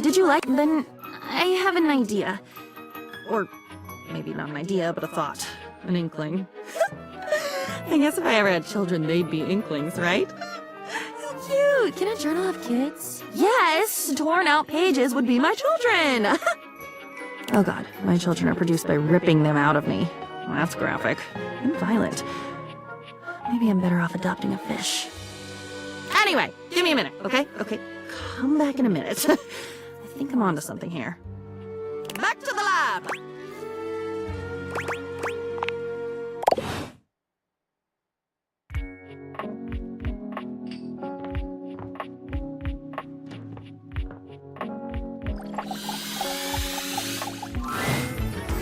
Did you like? Then I have an idea. Or maybe not an idea, but a thought. An inkling. I guess if I ever had children, they'd be inklings, right? How cute! Can a journal have kids? Yes! Torn out pages would be my children! Oh god, my children are produced by ripping them out of me. Well, that's graphic. And violent. Maybe I'm better off adopting a fish. Anyway, give me a minute, okay? Okay, come back in a minute. I think I'm onto something here. Back to the lab!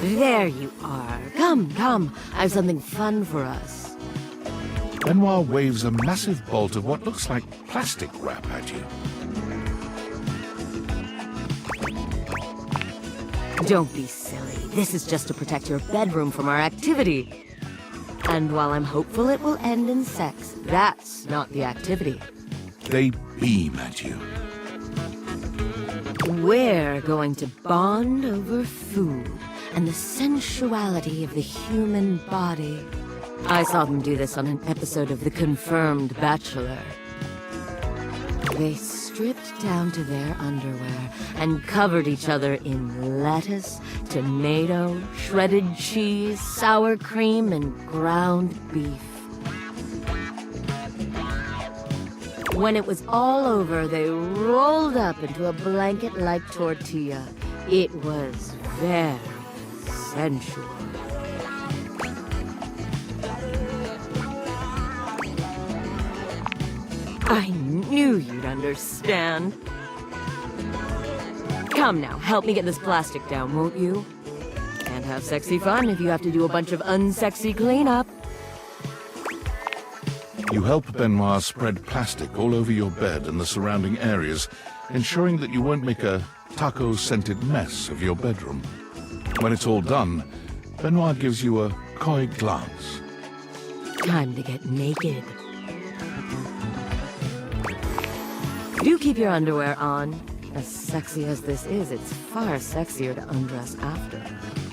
There you are. Come, come. I've something fun for us. Benoit waves a massive bolt of what looks like plastic wrap at you. Don't be silly. This is just to protect your bedroom from our activity. And while I'm hopeful it will end in sex, that's not the activity. They beam at you. We're going to bond over food and the sensuality of the human body. I saw them do this on an episode of The Confirmed Bachelor. They stripped down to their underwear and covered each other in lettuce, tomato, shredded cheese, sour cream, and ground beef. When it was all over, they rolled up into a blanket-like tortilla. It was very sensual. I knew you'd understand. Come now, help me get this plastic down, won't you? Can't have sexy fun if you have to do a bunch of unsexy cleanup. You help Benoit spread plastic all over your bed and the surrounding areas, ensuring that you won't make a taco-scented mess of your bedroom. When it's all done, Benoit gives you a coy glance. Time to get naked. Do keep your underwear on. As sexy as this is, it's far sexier to undress after.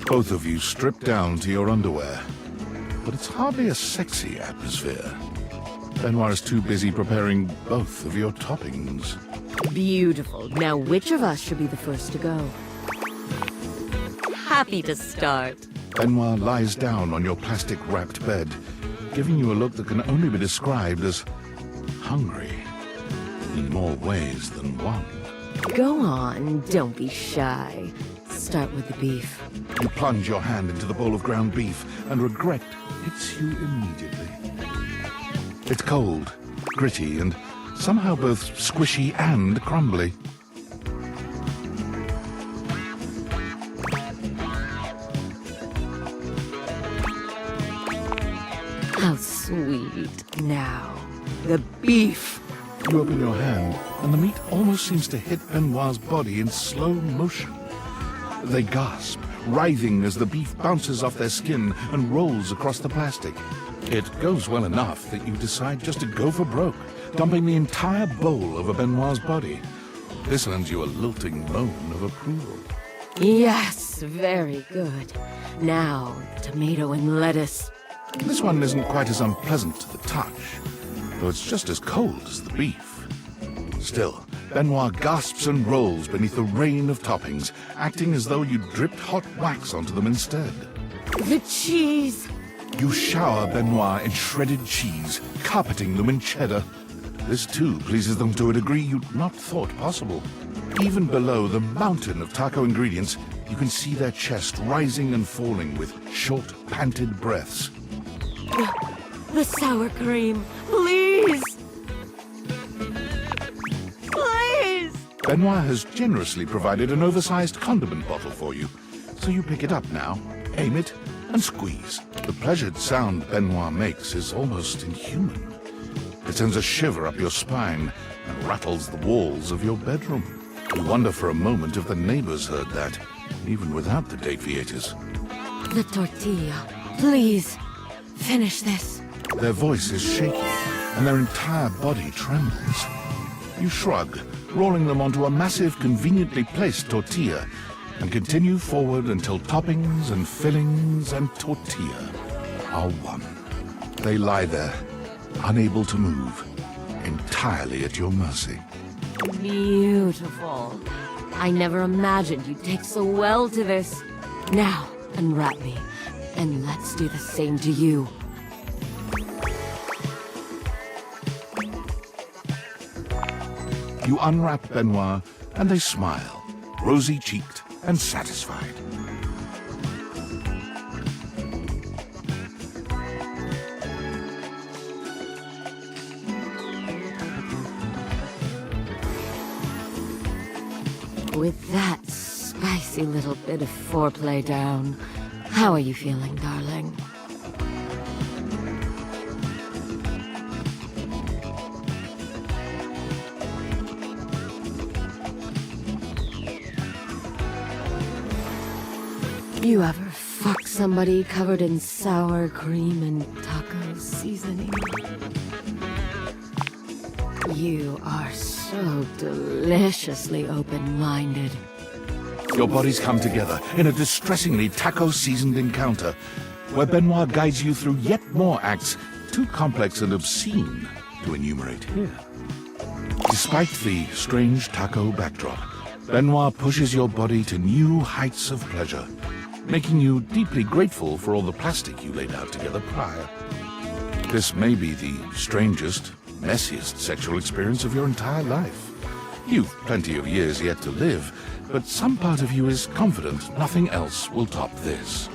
Both of you strip down to your underwear. But it's hardly a sexy atmosphere. Benoit is too busy preparing both of your toppings. Beautiful. Now which of us should be the first to go? Happy to start. Benoit lies down on your plastic-wrapped bed, giving you a look that can only be described as hungry, in more ways than one. Go on, don't be shy. Start with the beef. You plunge your hand into the bowl of ground beef, and regret hits you immediately. It's cold, gritty, and somehow both squishy and crumbly. How sweet. Now, the beef. You open your hand, and the meat almost seems to hit Benoit's body in slow motion. They gasp, writhing as the beef bounces off their skin and rolls across the plastic. It goes well enough that you decide just to go for broke, dumping the entire bowl over Benoit's body. This earns you a lilting moan of approval. Yes, very good. Now, tomato and lettuce. This one isn't quite as unpleasant to the touch, though it's just as cold as the beef. Still, Benoit gasps and rolls beneath the rain of toppings, acting as though you'd dripped hot wax onto them instead. The cheese! You shower Benoit in shredded cheese, carpeting them in cheddar. This too pleases them to a degree you'd not thought possible. Even below the mountain of taco ingredients, you can see their chest rising and falling with short, panted breaths. The sour cream, please! Please! Benoit has generously provided an oversized condiment bottle for you, so you pick it up now, aim it, and squeeze. The pleasured sound Benoit makes is almost inhuman. It sends a shiver up your spine and rattles the walls of your bedroom. You wonder for a moment if the neighbors heard that, even without the date Vietas. The tortilla, please, finish this. Their voice is shaky, and their entire body trembles. You shrug, rolling them onto a massive, conveniently placed tortilla, and continue forward until toppings and fillings and tortilla are one. They lie there, unable to move, entirely at your mercy. Beautiful. I never imagined you'd take so well to this. Now, unwrap me, and let's do the same to you. You unwrap Benoit, and they smile, rosy-cheeked and satisfied. With that spicy little bit of foreplay down, how are you feeling, darling? You ever fuck somebody covered in sour cream and taco seasoning? You are so deliciously open-minded. Your bodies come together in a distressingly taco-seasoned encounter, where Benoit guides you through yet more acts too complex and obscene to enumerate here. Despite the strange taco backdrop, Benoit pushes your body to new heights of pleasure, making you deeply grateful for all the plastic you laid out together prior. This may be the strangest, messiest sexual experience of your entire life. You've plenty of years yet to live, but some part of you is confident nothing else will top this.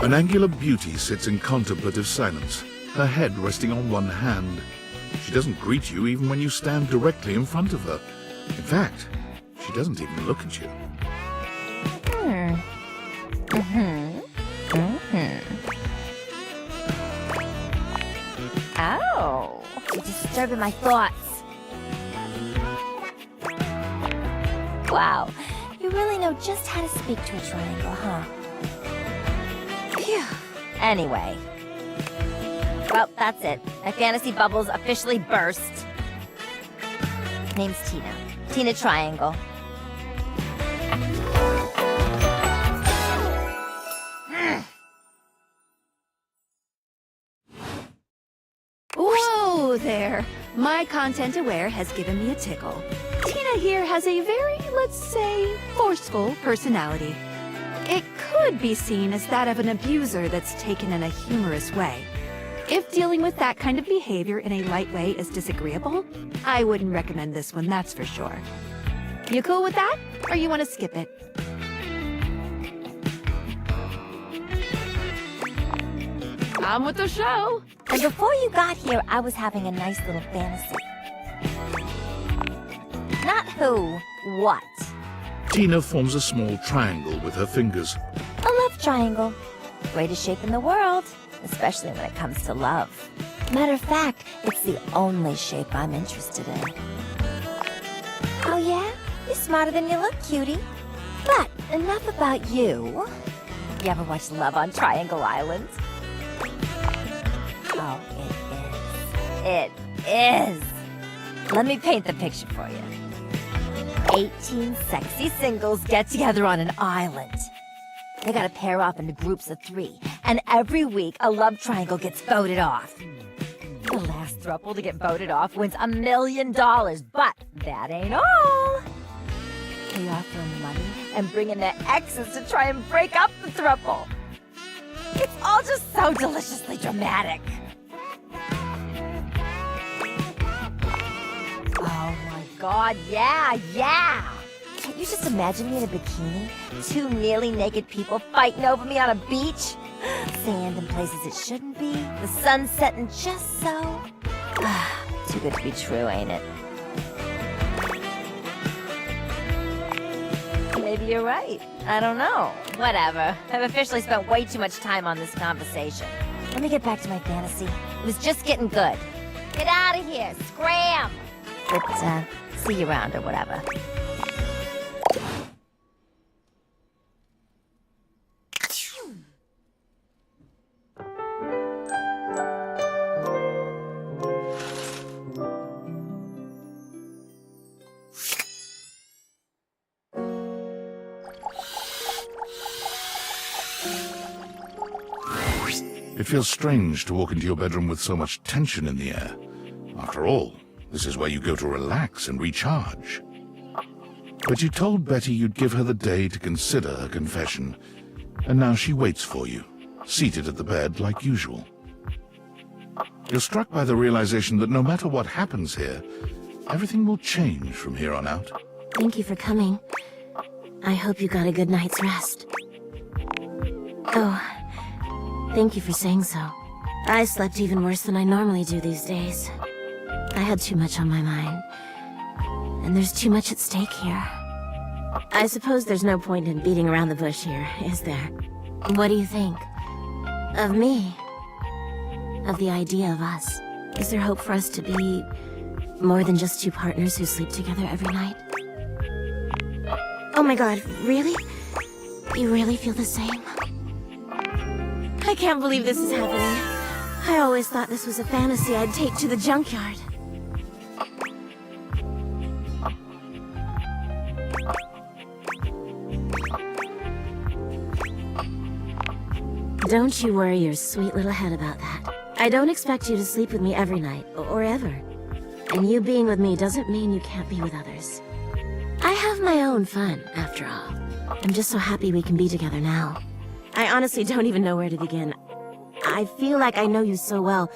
An angular beauty sits in contemplative silence, her head resting on one hand. She doesn't greet you even when you stand directly in front of her. In fact, she doesn't even look at you. Ow! You're disturbing my thoughts. Wow, you really know just how to speak to a triangle, huh? Phew. Anyway. Well, that's it. My fantasy bubble's officially burst. Name's Tina. Tina Triangle. Whoa there! My content aware has given me a tickle. Tina here has a very, let's say, forceful personality. It could be seen as that of an abuser that's taken in a humorous way. If dealing with that kind of behavior in a light way is disagreeable, I wouldn't recommend this one, that's for sure. You cool with that? Or you want to skip it? I'm with the show. And before you got here, I was having a nice little fantasy. Not who, what. Tina forms a small triangle with her fingers. A love triangle. Greatest shape in the world, especially when it comes to love. Matter of fact, it's the only shape I'm interested in. Oh yeah? You're smarter than you look, cutie. But enough about you. You ever watch Love on Triangle Island? Oh, it is. Let me paint the picture for you. 18 sexy singles get together on an island. They gotta pair off into groups of 3, and every week a love triangle gets voted off. The last throuple to get voted off wins $1 million, but that ain't all. They offer them money and bring in their exes to try and break up the throuple. It's all just so deliciously dramatic. Oh my god, yeah! Can't you just imagine me in a bikini? 2 nearly naked people fighting over me on a beach? Sand in places it shouldn't be, the sun setting just so. Too good to be true, ain't it? Maybe you're right. I don't know. Whatever. I've officially spent way too much time on this conversation. Let me get back to my fantasy. It was just getting good. Get out of here! Scram! But, see you around or whatever. It feels strange to walk into your bedroom with so much tension in the air. After all, this is where you go to relax and recharge. But you told Betty you'd give her the day to consider her confession, and now she waits for you, seated at the bed like usual. You're struck by the realization that no matter what happens here, everything will change from here on out. Thank you for coming. I hope you got a good night's rest. Oh, thank you for saying so. I slept even worse than I normally do these days. I had too much on my mind. And there's too much at stake here. I suppose there's no point in beating around the bush here, is there? What do you think? Of me? Of the idea of us? Is there hope for us to be more than just 2 partners who sleep together every night? Oh my god, really? You really feel the same? I can't believe this is happening. I always thought this was a fantasy I'd take to the junkyard. Don't you worry your sweet little head about that. I don't expect you to sleep with me every night, or ever. And you being with me doesn't mean you can't be with others. I have my own fun, after all. I'm just so happy we can be together now. I honestly don't even know where to begin. I feel like I know you so well,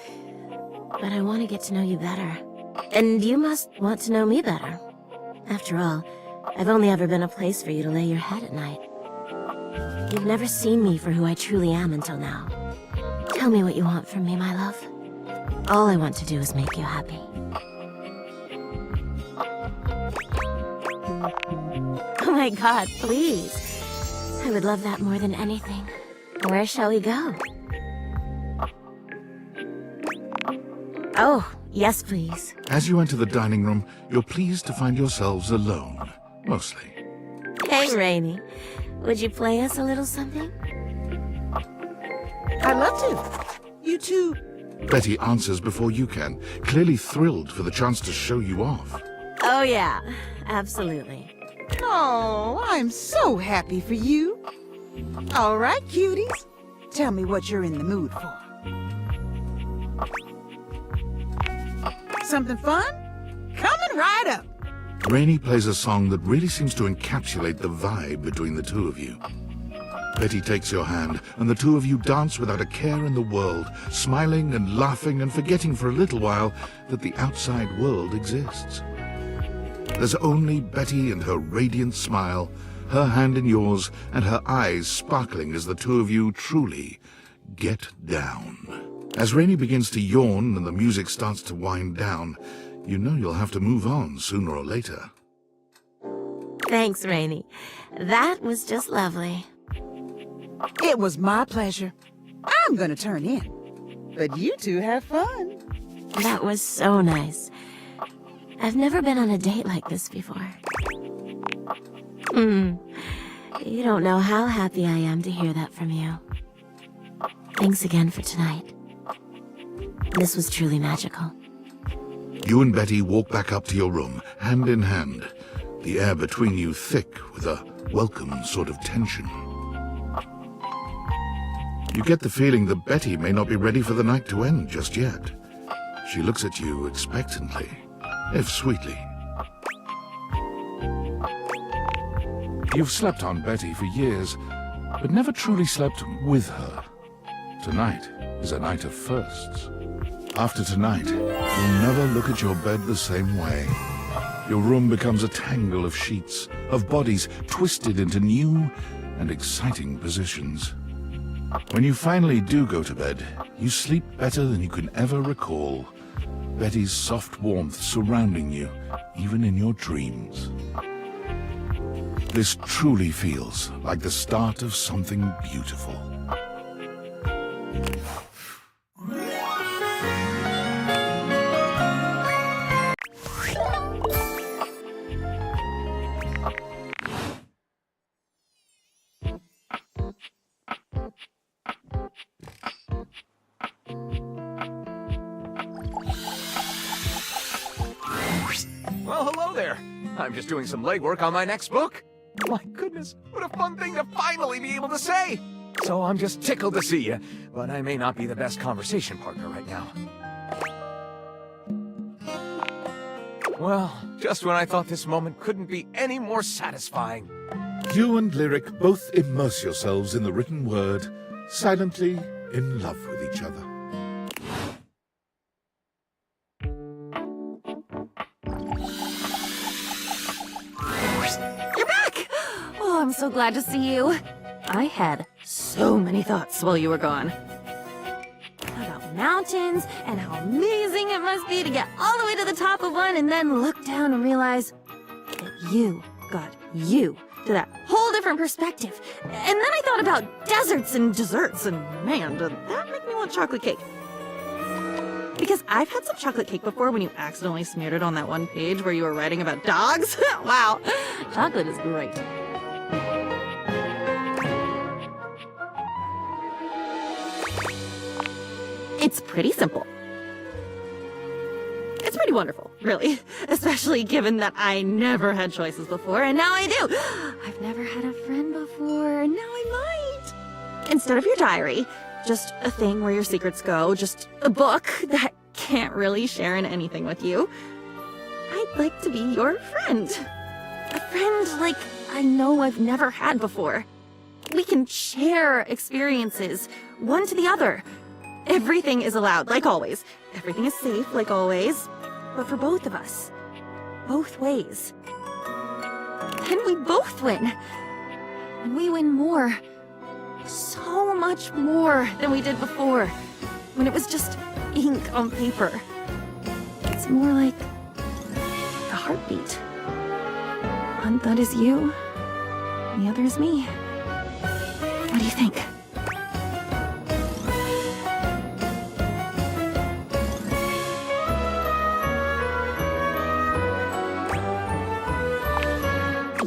but I want to get to know you better. And you must want to know me better. After all, I've only ever been a place for you to lay your head at night. You've never seen me for who I truly am until now. Tell me what you want from me, my love. All I want to do is make you happy. Oh my God, please. I would love that more than anything. Where shall we go? Oh, yes, please. As you enter the dining room, you're pleased to find yourselves alone, mostly. Hey, Rainy. Would you play us a little something? I'd love to. You two. Betty answers before you can, clearly thrilled for the chance to show you off. Oh, yeah. Absolutely. Oh, I'm so happy for you. All right, cuties. Tell me what you're in the mood for. Something fun? Coming right up. Rainy plays a song that really seems to encapsulate the vibe between the two of you. Betty takes your hand, and the two of you dance without a care in the world, smiling and laughing and forgetting for a little while that the outside world exists. There's only Betty and her radiant smile, her hand in yours, and her eyes sparkling as the two of you truly get down. As Rainy begins to yawn and the music starts to wind down, you know you'll have to move on sooner or later. Thanks, Rainy. That was just lovely. It was my pleasure. I'm gonna turn in. But you two have fun. That was so nice. I've never been on a date like this before. You don't know how happy I am to hear that from you. Thanks again for tonight. This was truly magical. You and Betty walk back up to your room, hand in hand, the air between you thick with a welcome sort of tension. You get the feeling that Betty may not be ready for the night to end just yet. She looks at you expectantly, if sweetly. You've slept on Betty for years, but never truly slept with her. Tonight is a night of firsts. After tonight, you'll never look at your bed the same way. Your room becomes a tangle of sheets, of bodies twisted into new and exciting positions. When you finally do go to bed, you sleep better than you can ever recall. Betty's soft warmth surrounding you, even in your dreams. This truly feels like the start of something beautiful. Well, hello there. I'm just doing some legwork on my next book. My goodness, what a fun thing to finally be able to say! So I'm just tickled to see you, but I may not be the best conversation partner right now. Well, just when I thought this moment couldn't be any more satisfying. You and Lyric both immerse yourselves in the written word, silently in love with each other. You're back! Oh, I'm so glad to see you. I had so many thoughts while you were gone. About mountains and how amazing it must be to get all the way to the top of one and then look down and realize that you got you to that whole different perspective. And then I thought about deserts and desserts, and man, did that make me want chocolate cake. Because I've had some chocolate cake before when you accidentally smeared it on that one page where you were writing about dogs. Wow, chocolate is great. It's pretty simple. It's pretty wonderful, really. Especially given that I never had choices before, and now I do. I've never had a friend before, and now I might. Instead of your diary, just a thing where your secrets go, just a book that can't really share in anything with you. I'd like to be your friend. A friend like I know I've never had before. We can share experiences, one to the other. Everything is allowed, like always. Everything is safe, like always. But for both of us. Both ways. Then we both win. And we win more. So much more than we did before. When it was just ink on paper. It's more like a heartbeat. One thud is you, the other is me. What do you think?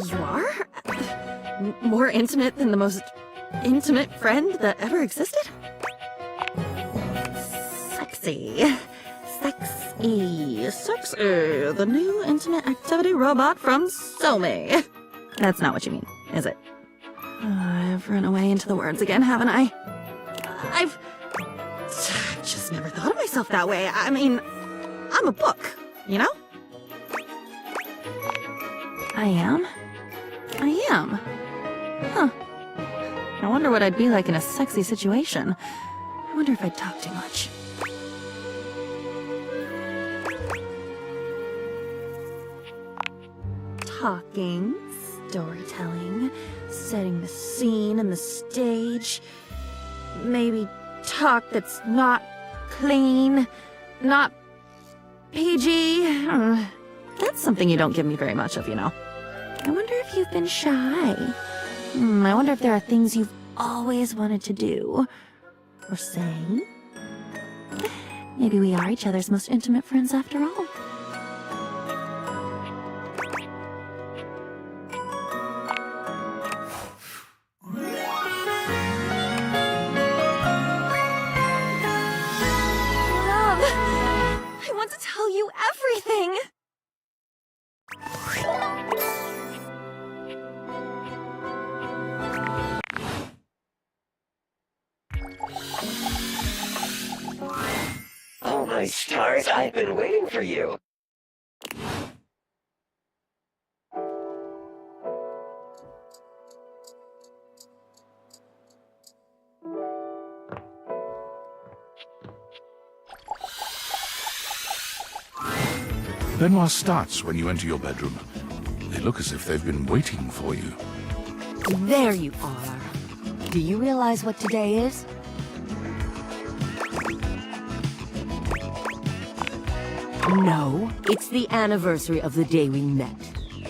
You are? More intimate than the most intimate friend that ever existed? Sexy. Sexy. The new intimate activity robot from Somi. That's not what you mean, is it? I've run away into the words again, haven't I? I've just never thought of myself that way. I mean, I'm a book, you know? I am? Huh. I wonder what I'd be like in a sexy situation. I wonder if I'd talk too much. Talking, storytelling, setting the scene and the stage. Maybe talk that's not clean, not PG. That's something you don't give me very much of, you know. I wonder if you've been shy. I wonder if there are things you've always wanted to do. Or say. Maybe we are each other's most intimate friends after all. Everything! Oh my stars, I've been waiting for you. Benoit starts when you enter your bedroom. They look as if they've been waiting for you. There you are. Do you realize what today is? No, it's the anniversary of the day we met.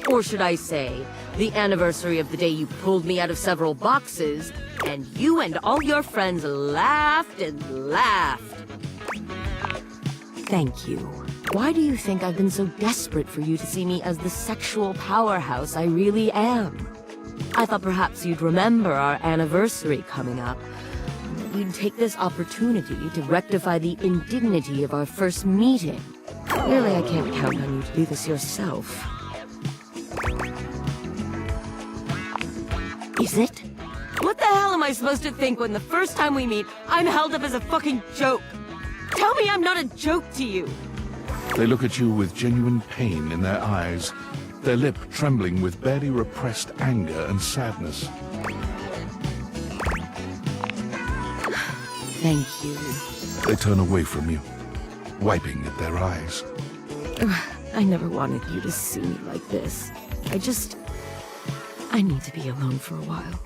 Or should I say, the anniversary of the day you pulled me out of several boxes, and you and all your friends laughed and laughed. Thank you. Why do you think I've been so desperate for you to see me as the sexual powerhouse I really am? I thought perhaps you'd remember our anniversary coming up. You'd take this opportunity to rectify the indignity of our first meeting. Clearly, I can't count on you to do this yourself. Is it? What the hell am I supposed to think when the first time we meet, I'm held up as a fucking joke? Tell me I'm not a joke to you! They look at you with genuine pain in their eyes, their lip trembling with barely repressed anger and sadness. Thank you. They turn away from you, wiping at their eyes. I never wanted you to see me like this. I need to be alone for a while.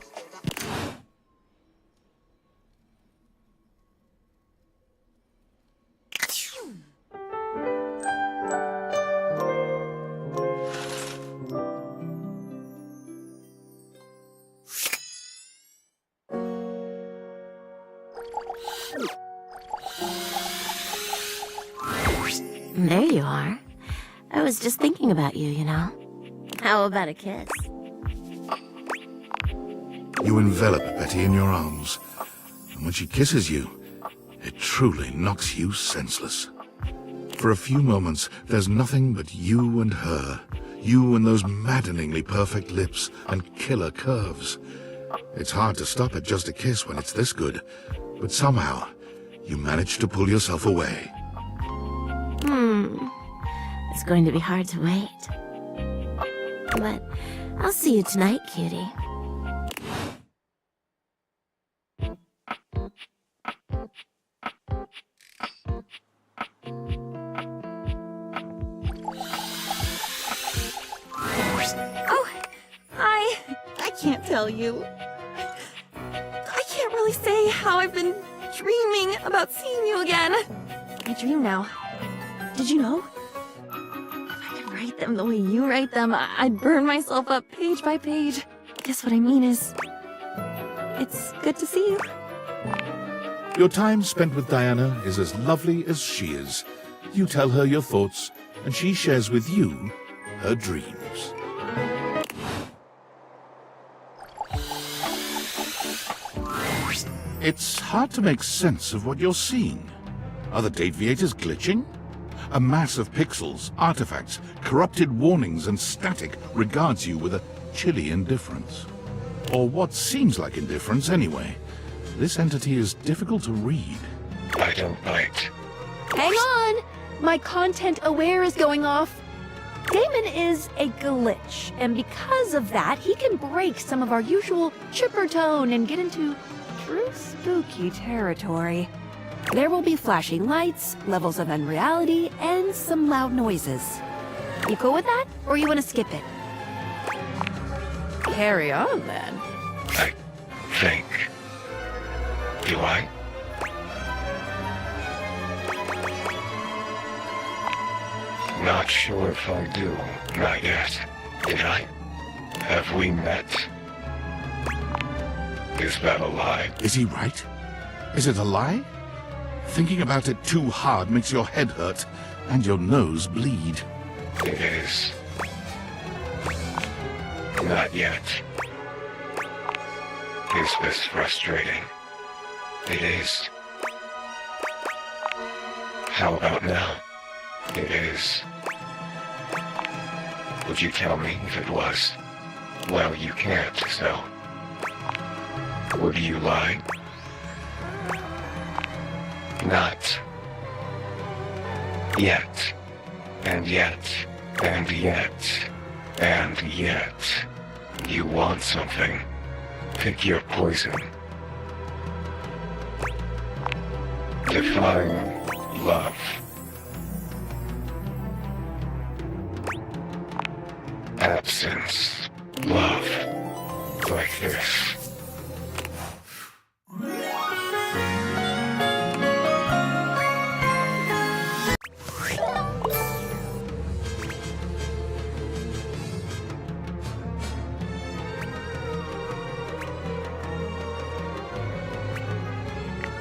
There you are. I was just thinking about you, you know. How about a kiss? You envelop Betty in your arms, and when she kisses you, It truly knocks you senseless. For a few moments, there's nothing but you and her. You and those maddeningly perfect lips and killer curves. It's hard to stop at just a kiss when it's this good, but somehow, you manage to pull yourself away. It's going to be hard to wait. But I'll see you tonight, cutie. Oh, I can't tell you. I can't really say how I've been dreaming about seeing you again. I dream now. Did you know? If I could write them the way you write them, I'd burn myself up page by page. Guess what I mean is, it's good to see you. Your time spent with Diana is as lovely as she is. You tell her your thoughts, and she shares with you her dreams. It's hard to make sense of what you're seeing. Are the Dateviators glitching? A mass of pixels, artifacts, corrupted warnings, and static regards you with a chilly indifference. Or what seems like indifference anyway. This entity is difficult to read. I don't bite. Hang on! My content aware is going off. Damon is a glitch, and because of that, he can break some of our usual chipper tone and get into true spooky territory. There will be flashing lights, levels of unreality, and some loud noises. You cool with that, or you want to skip it? Carry on, then. I think. Do I? Not sure if I do. Not yet. Did I? Have we met? Is that a lie? Is he right? Is it a lie? Thinking about it too hard makes your head hurt and your nose bleed. It is. Not yet. Is this frustrating? It is. How about now? It is. Would you tell me if it was? Well, you can't, so... Would you lie? Not. Yet. And yet. And yet. And yet. You want something. Pick your poison. Define love. Absence. Love. Like this.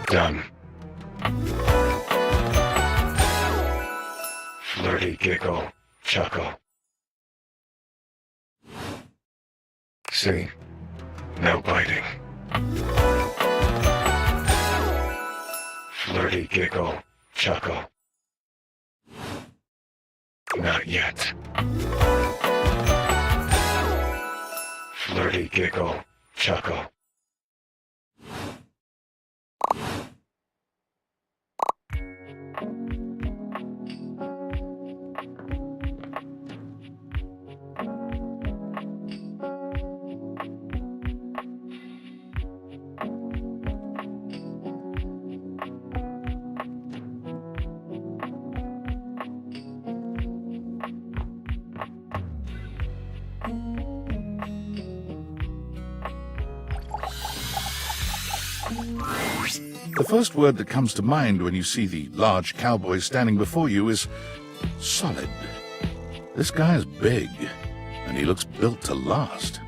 Done. Flirty giggle, chuckle. See? No biting. Flirty giggle, chuckle. Not yet. Flirty giggle, chuckle. The first word that comes to mind when you see the large cowboy standing before you is solid. This guy is big, and he looks built to last.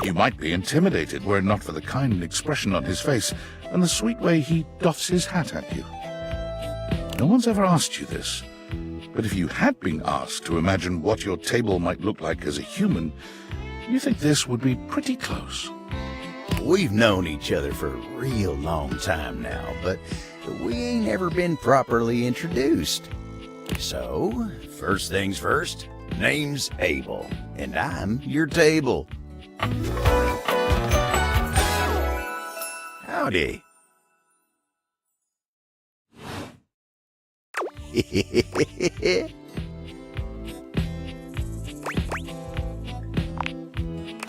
You might be intimidated were it not for the kind expression on his face and the sweet way he doffs his hat at you. No one's ever asked you this, but if you had been asked to imagine what your table might look like as a human, you think this would be pretty close. We've known each other for a real long time now, but we ain't ever been properly introduced. So, first things first, name's Abel, and I'm your table. Howdy.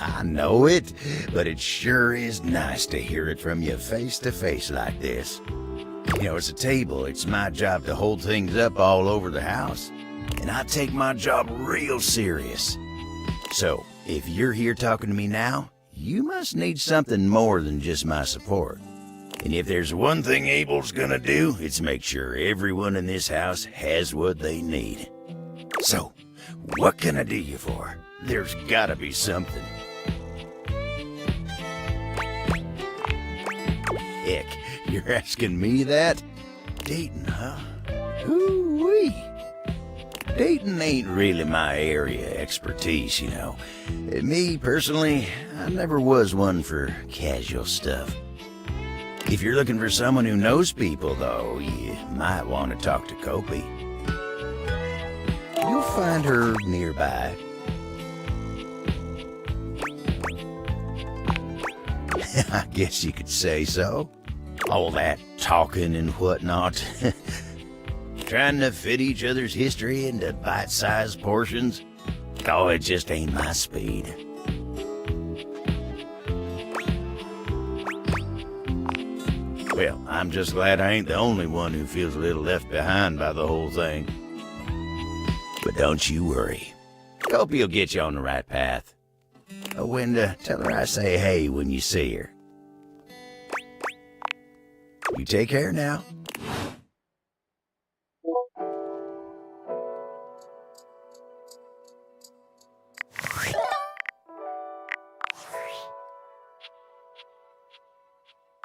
I know it, but it sure is nice to hear it from you face to face like this. You know, as a table, it's my job to hold things up all over the house, and I take my job real serious. So, if you're here talking to me now, you must need something more than just my support. And if there's one thing Abel's gonna do, it's make sure everyone in this house has what they need. So, what can I do you for? There's gotta be something. Heck, you're asking me that? Dating, huh? Ooh-wee. Dating ain't really my area of expertise, you know. Me, personally, I never was one for casual stuff. If you're looking for someone who knows people, though, you might want to talk to Kopi. You'll find her nearby. I guess you could say so. All that talking and whatnot. Trying to fit each other's history into bite-sized portions. Oh, it just ain't my speed. Well, I'm just glad I ain't the only one who feels a little left behind by the whole thing. But don't you worry. Kopi will get you on the right path. Oh, and tell her I say hey when you see her. You take care now.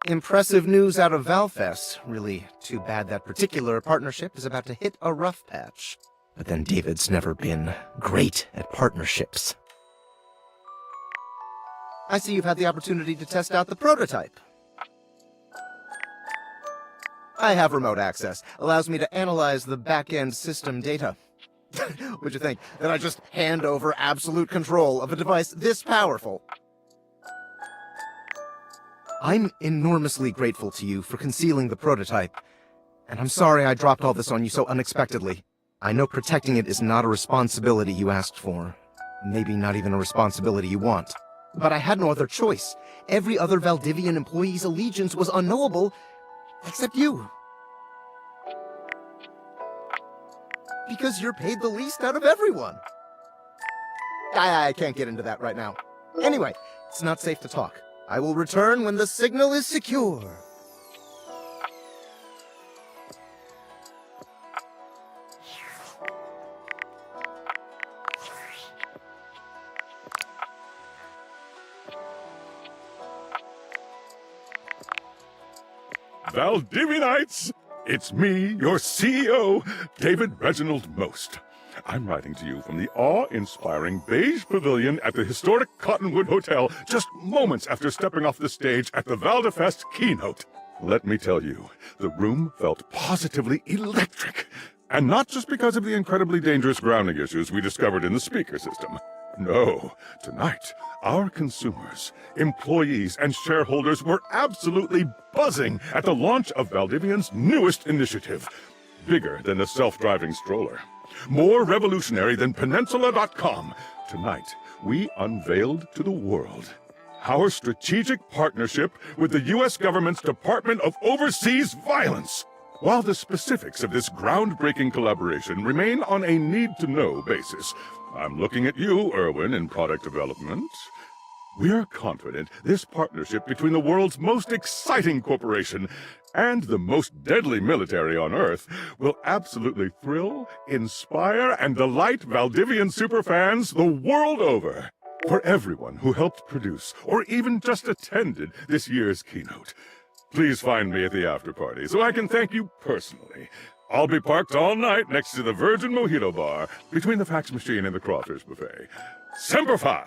Impressive news out of Valfest. Really too bad that particular partnership is about to hit a rough patch. But then David's never been great at partnerships. I see you've had the opportunity to test out the prototype. I have remote access. Allows me to analyze the back-end system data. What'd you think? That I just hand over absolute control of a device this powerful? I'm enormously grateful to you for concealing the prototype. And I'm sorry I dropped all this on you so unexpectedly. I know protecting it is not a responsibility you asked for. Maybe not even a responsibility you want. But I had no other choice. Every other Valdivian employee's allegiance was unknowable, except you. Because you're paid the least out of everyone. I can't get into that right now. Anyway, it's not safe to talk. I will return when the signal is secure. Valdivianites! It's me, your CEO, David Reginald Most. I'm writing to you from the awe-inspiring beige pavilion at the historic Cottonwood Hotel just moments after stepping off the stage at the Valdefest keynote. Let me tell you, the room felt positively electric. And not just because of the incredibly dangerous grounding issues we discovered in the speaker system. No, tonight, our consumers, employees, and shareholders were absolutely buzzing at the launch of Valdivian's newest initiative. Bigger than the self-driving stroller. More revolutionary than Peninsula.com. Tonight, we unveiled to the world our strategic partnership with the U.S. government's Department of Overseas Violence. While the specifics of this groundbreaking collaboration remain on a need-to-know basis, I'm looking at you, Erwin, in product development. We're confident this partnership between the world's most exciting corporation and the most deadly military on Earth will absolutely thrill, inspire, and delight Valdivian superfans the world over. For everyone who helped produce or even just attended this year's keynote, please find me at the after-party so I can thank you personally. I'll be parked all night next to the Virgin Mojito Bar between the fax machine and the Crawfish Buffet. Semper Fi!